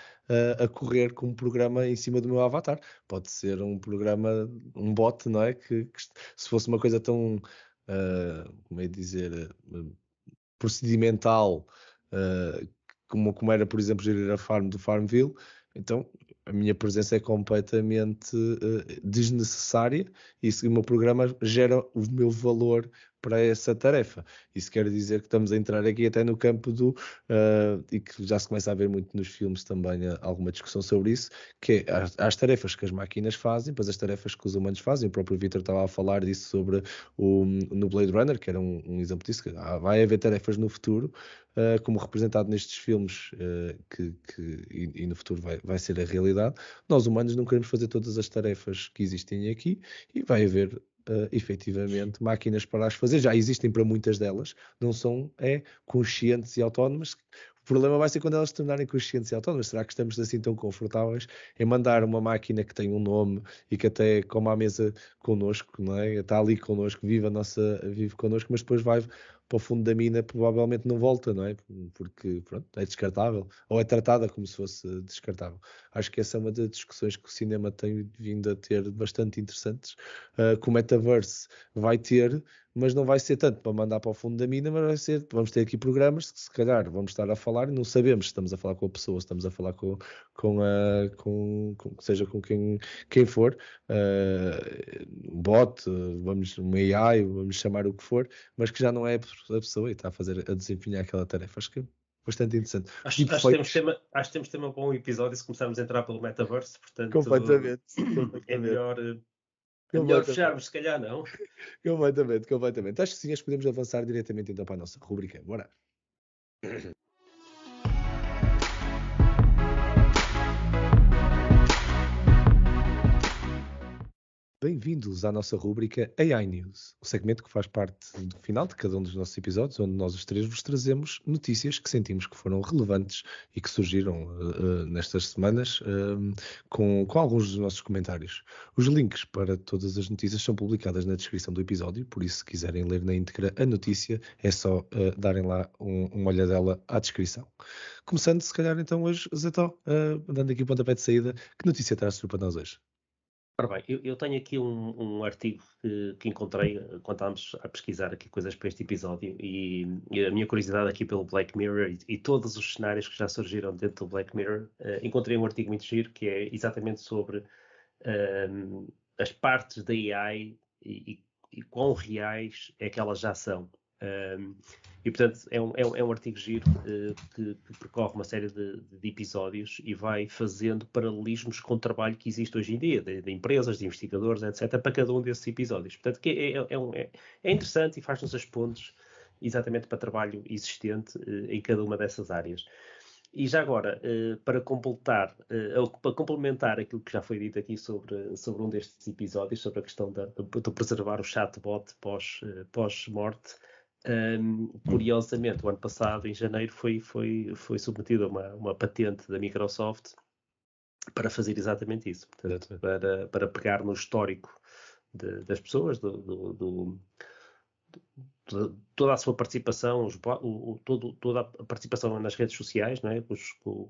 a correr com um programa em cima do meu avatar. Pode ser um programa, um bot, não é? Que se fosse uma coisa tão, como é dizer, procedimental, como era, por exemplo, gerir a farm do Farmville, então a minha presença é completamente desnecessária e o meu programa gera o meu valor para essa tarefa. Isso quer dizer que estamos a entrar aqui até no campo e que já se começa a ver muito nos filmes também alguma discussão sobre isso, que é as tarefas que as máquinas fazem, depois as tarefas que os humanos fazem. O próprio Vítor estava a falar disso sobre no Blade Runner, que era um exemplo disso, que vai haver tarefas no futuro, como representado nestes filmes, e no futuro vai ser a realidade. Nós humanos não queremos fazer todas as tarefas que existem aqui e vai haver efetivamente máquinas para as fazer. Já existem para muitas delas, não são conscientes e autónomas. O problema vai ser quando elas se tornarem conscientes e autónomas. Será que estamos assim tão confortáveis em mandar uma máquina que tem um nome e que até como à mesa connosco, não é? Está ali connosco, vive connosco, mas depois vai para o fundo da mina, provavelmente não volta, não é? Porque, pronto, é descartável, ou é tratada como se fosse descartável. Acho que essa é uma das discussões que o cinema tem vindo a ter bastante interessantes, que o Metaverse vai ter, mas não vai ser tanto para mandar para o fundo da mina, mas vamos ter aqui programas que se calhar vamos estar a falar e não sabemos se estamos a falar com a pessoa, se estamos a falar seja com quem for, bot, um AI, vamos chamar o que for, mas que já não é a pessoa e está a desempenhar aquela tarefa. Acho que é bastante interessante. Acho que temos tema para um episódio se começarmos a entrar pelo metaverso, portanto completamente. É melhor É melhor fecharmos, se calhar não. Completamente. Acho que sim, acho que podemos avançar diretamente então para a nossa rubrica. Bora. Bem-vindos à nossa rúbrica AI News, o segmento que faz parte do final de cada um dos nossos episódios, onde nós os três vos trazemos notícias que sentimos que foram relevantes e que surgiram nestas semanas com alguns dos nossos comentários. Os links para todas as notícias são publicadas na descrição do episódio, por isso se quiserem ler na íntegra a notícia é só darem lá uma olhadela à descrição. Começando se calhar então hoje, Zé Tó, dando aqui o pontapé de saída, que notícia traz-te para nós hoje? Ora bem, eu tenho aqui um artigo que encontrei quando estávamos a pesquisar aqui coisas para este episódio e a minha curiosidade aqui pelo Black Mirror e todos os cenários que já surgiram dentro do Black Mirror, encontrei um artigo muito giro que é exatamente sobre as partes da AI e quão reais é que elas já são. E portanto é um artigo giro que percorre uma série de episódios e vai fazendo paralelismos com o trabalho que existe hoje em dia, de empresas, de investigadores, etc., para cada um desses episódios. Portanto, é interessante e faz-nos as pontes exatamente para trabalho existente em cada uma dessas áreas. E já agora, para complementar aquilo que já foi dito aqui sobre um destes episódios, sobre a questão de preservar o chatbot pós-morte, curiosamente, o ano passado, em janeiro, foi submetido a uma patente da Microsoft para fazer exatamente isso. Portanto, para pegar no histórico das pessoas, toda a sua participação, toda a participação nas redes sociais, não é? com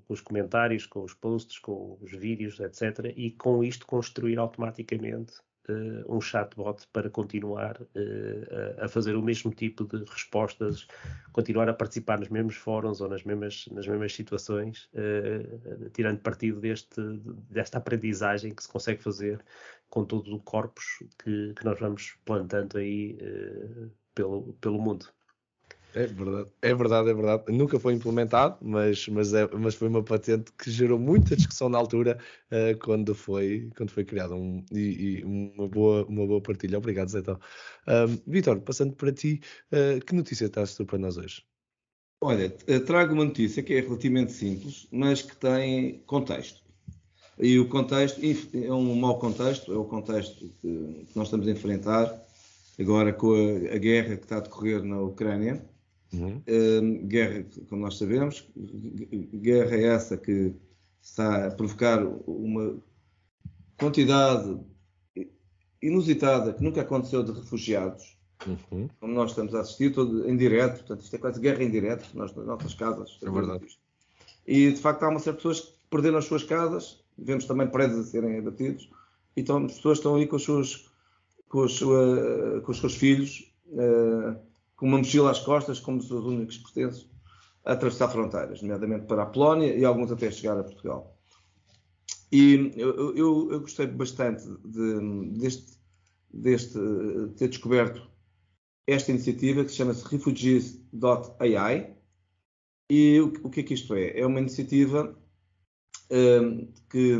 os comentários, com os posts, com os vídeos, etc. E com isto construir automaticamente um chatbot para continuar a fazer o mesmo tipo de respostas, continuar a participar nos mesmos fóruns ou nas mesmas situações, tirando partido desta aprendizagem que se consegue fazer com todo o corpus que nós vamos plantando aí pelo mundo. É verdade. Nunca foi implementado, mas foi uma patente que gerou muita discussão na altura quando foi criada e uma boa partilha. Obrigado, Zé Tó. Vítor, passando para ti, que notícia traz para nós hoje? Olha, trago uma notícia que é relativamente simples, mas que tem contexto. E o contexto é um mau contexto, é o contexto que nós estamos a enfrentar agora com a guerra que está a decorrer na Ucrânia. Guerra, como nós sabemos, guerra essa que está a provocar uma quantidade inusitada que nunca aconteceu de refugiados, como nós estamos a assistir, todo em direto, portanto isto é quase guerra em direto, nós nas nossas casas. É verdade. E de facto há uma série de pessoas que perderam as suas casas, vemos também prédios a serem abatidos, e então as pessoas estão aí com os seus filhos, com uma mochila às costas, como os seus únicos pertences, a atravessar fronteiras, nomeadamente para a Polónia e alguns até chegar a Portugal. E eu gostei bastante de ter descoberto esta iniciativa que se chama-se Refugees.ai. E o que é que isto é? É uma iniciativa que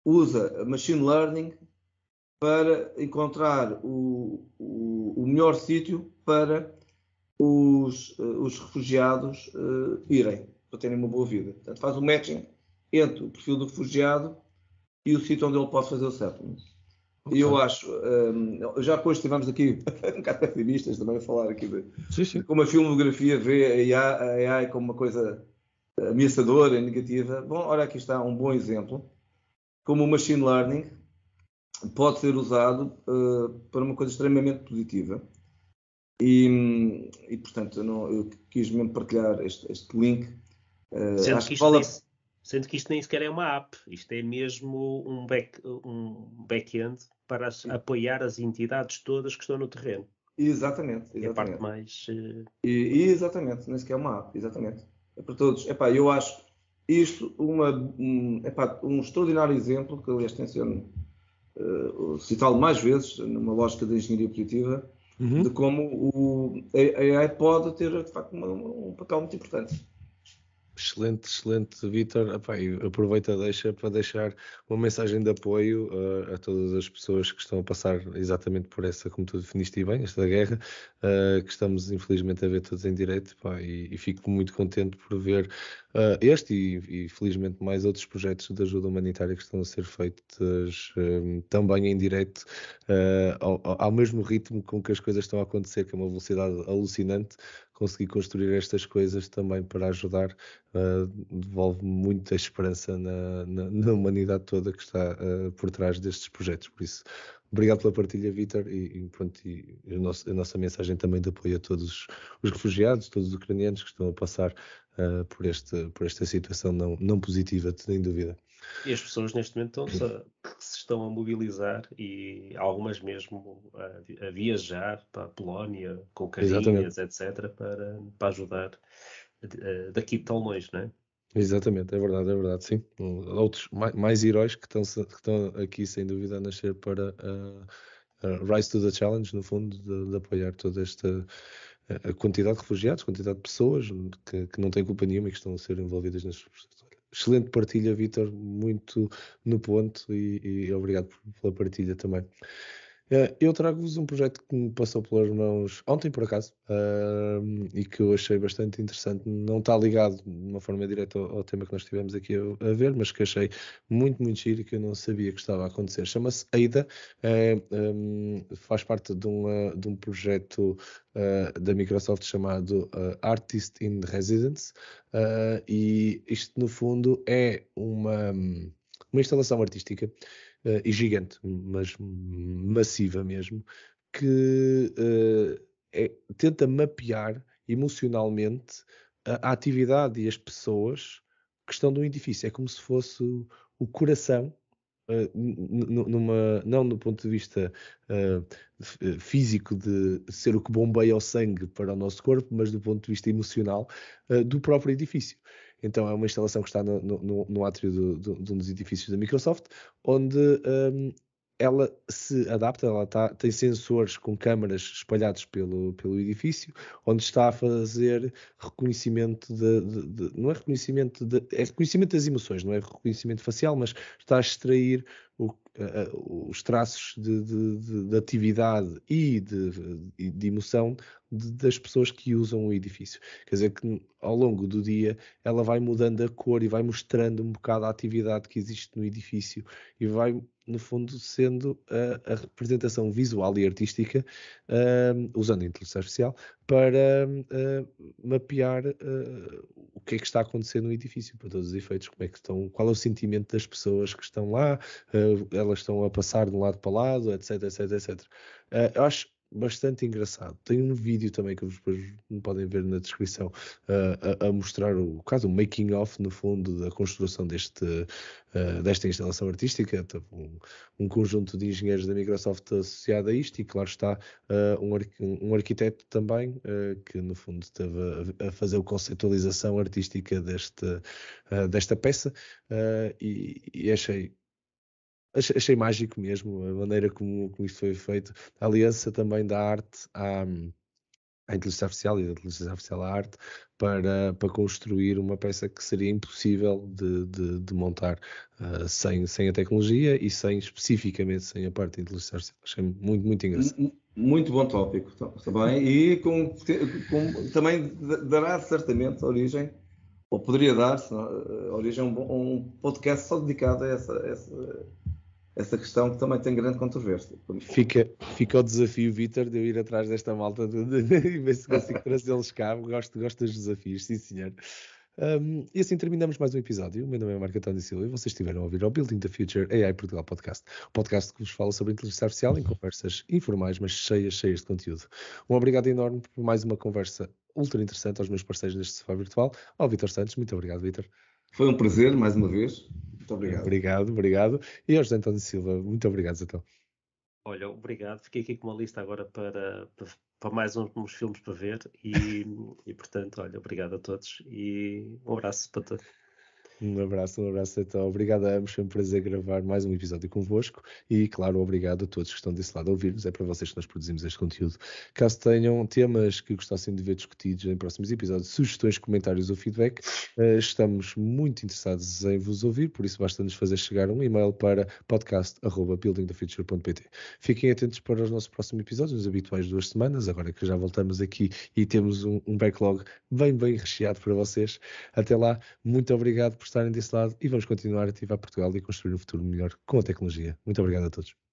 usa machine learning para encontrar o melhor sítio para os refugiados irem, para terem uma boa vida. Portanto, faz o matching entre o perfil do refugiado e o sítio onde ele pode fazer o settlement. E eu acho, já depois estivemos aqui um bocado pessimistas também a falar aqui de como a filmografia vê a AI como uma coisa ameaçadora e negativa. Bom, olha, aqui está um bom exemplo, como o machine learning pode ser usado para uma coisa extremamente positiva. E portanto, eu quis mesmo partilhar este link. Sendo que isto nem sequer é uma app, isto é mesmo um back-end para apoiar as entidades todas que estão no terreno. Exatamente. É a parte mais... Exatamente, nem sequer é uma app, exatamente. É para todos. Eu acho isto um extraordinário exemplo, que aliás tem sido citá-lo mais vezes, numa lógica de engenharia positiva, de como a AI pode ter, de facto, um papel muito importante. Excelente, Vítor. Epá, e aproveita para deixar uma mensagem de apoio a todas as pessoas que estão a passar exatamente por essa, como tu definiste bem, esta guerra, que estamos infelizmente a ver todos em direto, pá, e fico muito contente por ver este e felizmente mais outros projetos de ajuda humanitária que estão a ser feitos também em direto, ao mesmo ritmo com que as coisas estão a acontecer, que é uma velocidade alucinante. Conseguir construir estas coisas também para ajudar devolve muita esperança na humanidade toda que está por trás destes projetos. Por isso, obrigado pela partilha, Vítor, e a nossa mensagem também de apoio a todos os refugiados, todos os ucranianos que estão a passar por esta situação não positiva, sem dúvida. E as pessoas neste momento que se estão a mobilizar e algumas mesmo a viajar para a Polónia com carrinhas, etc., para ajudar daqui tão longe, não é? Exatamente, é verdade, sim. Outros mais heróis que estão aqui, sem dúvida, a nascer para Rise to the Challenge, no fundo, de apoiar toda esta a quantidade de refugiados, quantidade de pessoas que não têm culpa nenhuma e que estão a ser envolvidas nestes processos. Excelente partilha, Vítor, muito no ponto e obrigado pela partilha também. Eu trago-vos um projeto que me passou pelas mãos ontem, por acaso, e que eu achei bastante interessante. Não está ligado de uma forma direta ao tema que nós estivemos aqui a ver, mas que achei muito giro e que eu não sabia que estava a acontecer. Chama-se AIDA, faz parte de um projeto da Microsoft chamado Artist in Residence, e isto, no fundo, é uma instalação artística e gigante, mas massiva mesmo, que tenta mapear emocionalmente a atividade e as pessoas que estão no edifício. É como se fosse o coração, não do ponto de vista físico de ser o que bombeia o sangue para o nosso corpo, mas do ponto de vista emocional do próprio edifício. Então é uma instalação que está no átrio de um dos edifícios da Microsoft, onde ela se adapta, tem sensores com câmaras espalhados pelo edifício, onde está a fazer reconhecimento não é reconhecimento é reconhecimento das emoções, não é reconhecimento facial, mas está a extrair os traços de atividade e de emoção das pessoas que usam o edifício. Quer dizer que ao longo do dia ela vai mudando a cor e vai mostrando um bocado a atividade que existe no edifício e vai, no fundo, sendo a representação visual e artística, usando a inteligência artificial, para mapear o que é que está a acontecer no edifício, para todos os efeitos, como é que estão, qual é o sentimento das pessoas que estão lá, elas estão a passar de um lado para o lado, etc. Eu acho bastante engraçado. Tem um vídeo também que depois podem ver na descrição a mostrar o making of, no fundo, da construção desta instalação artística. Um conjunto de engenheiros da Microsoft associado a isto e, claro está, um arquiteto também que, no fundo, esteve a fazer a conceitualização artística desta peça e achei mágico mesmo a maneira como isto foi feito. A aliança também da arte à inteligência artificial e da inteligência artificial à arte para construir uma peça que seria impossível de montar sem a tecnologia e especificamente sem a parte da inteligência artificial. Achei muito engraçado. Muito bom tópico também, e também dará certamente origem, ou poderia dar origem a um podcast só dedicado a essa questão que também tem grande controvérsia. Fica o desafio, Vítor, de eu ir atrás desta malta e ver se consigo trazê-los cá. Gosto dos desafios, sim senhor. E assim terminamos mais um episódio. O meu nome é Marco António Silva e vocês estiveram a ouvir ao Building the Future AI Portugal Podcast. O podcast que vos fala sobre inteligência artificial em conversas informais, mas cheias de conteúdo. Um obrigado enorme por mais uma conversa ultra interessante aos meus parceiros deste sofá virtual. Ao Vítor Santos, muito obrigado, Vítor. Foi um prazer, mais uma vez. Muito obrigado. Obrigado. E ao José António Silva, muito obrigado, então. Olha, obrigado. Fiquei aqui com uma lista agora para mais uns filmes para ver e portanto, olha, obrigado a todos e um abraço para todos. Um abraço então. Obrigado a ambos, foi um prazer gravar mais um episódio convosco e, claro, obrigado a todos que estão desse lado a ouvir-nos. É para vocês que nós produzimos este conteúdo. Caso tenham temas que gostassem de ver discutidos em próximos episódios, sugestões, comentários ou feedback, estamos muito interessados em vos ouvir, por isso basta-nos fazer chegar um e-mail para podcast@buildingthefuture.pt. Fiquem atentos para os nossos próximos episódios, os habituais 2 semanas, agora que já voltamos aqui e temos um backlog bem recheado para vocês. Até lá, muito obrigado por estarem desse lado e vamos continuar a ativar Portugal e construir um futuro melhor com a tecnologia. Muito obrigado a todos.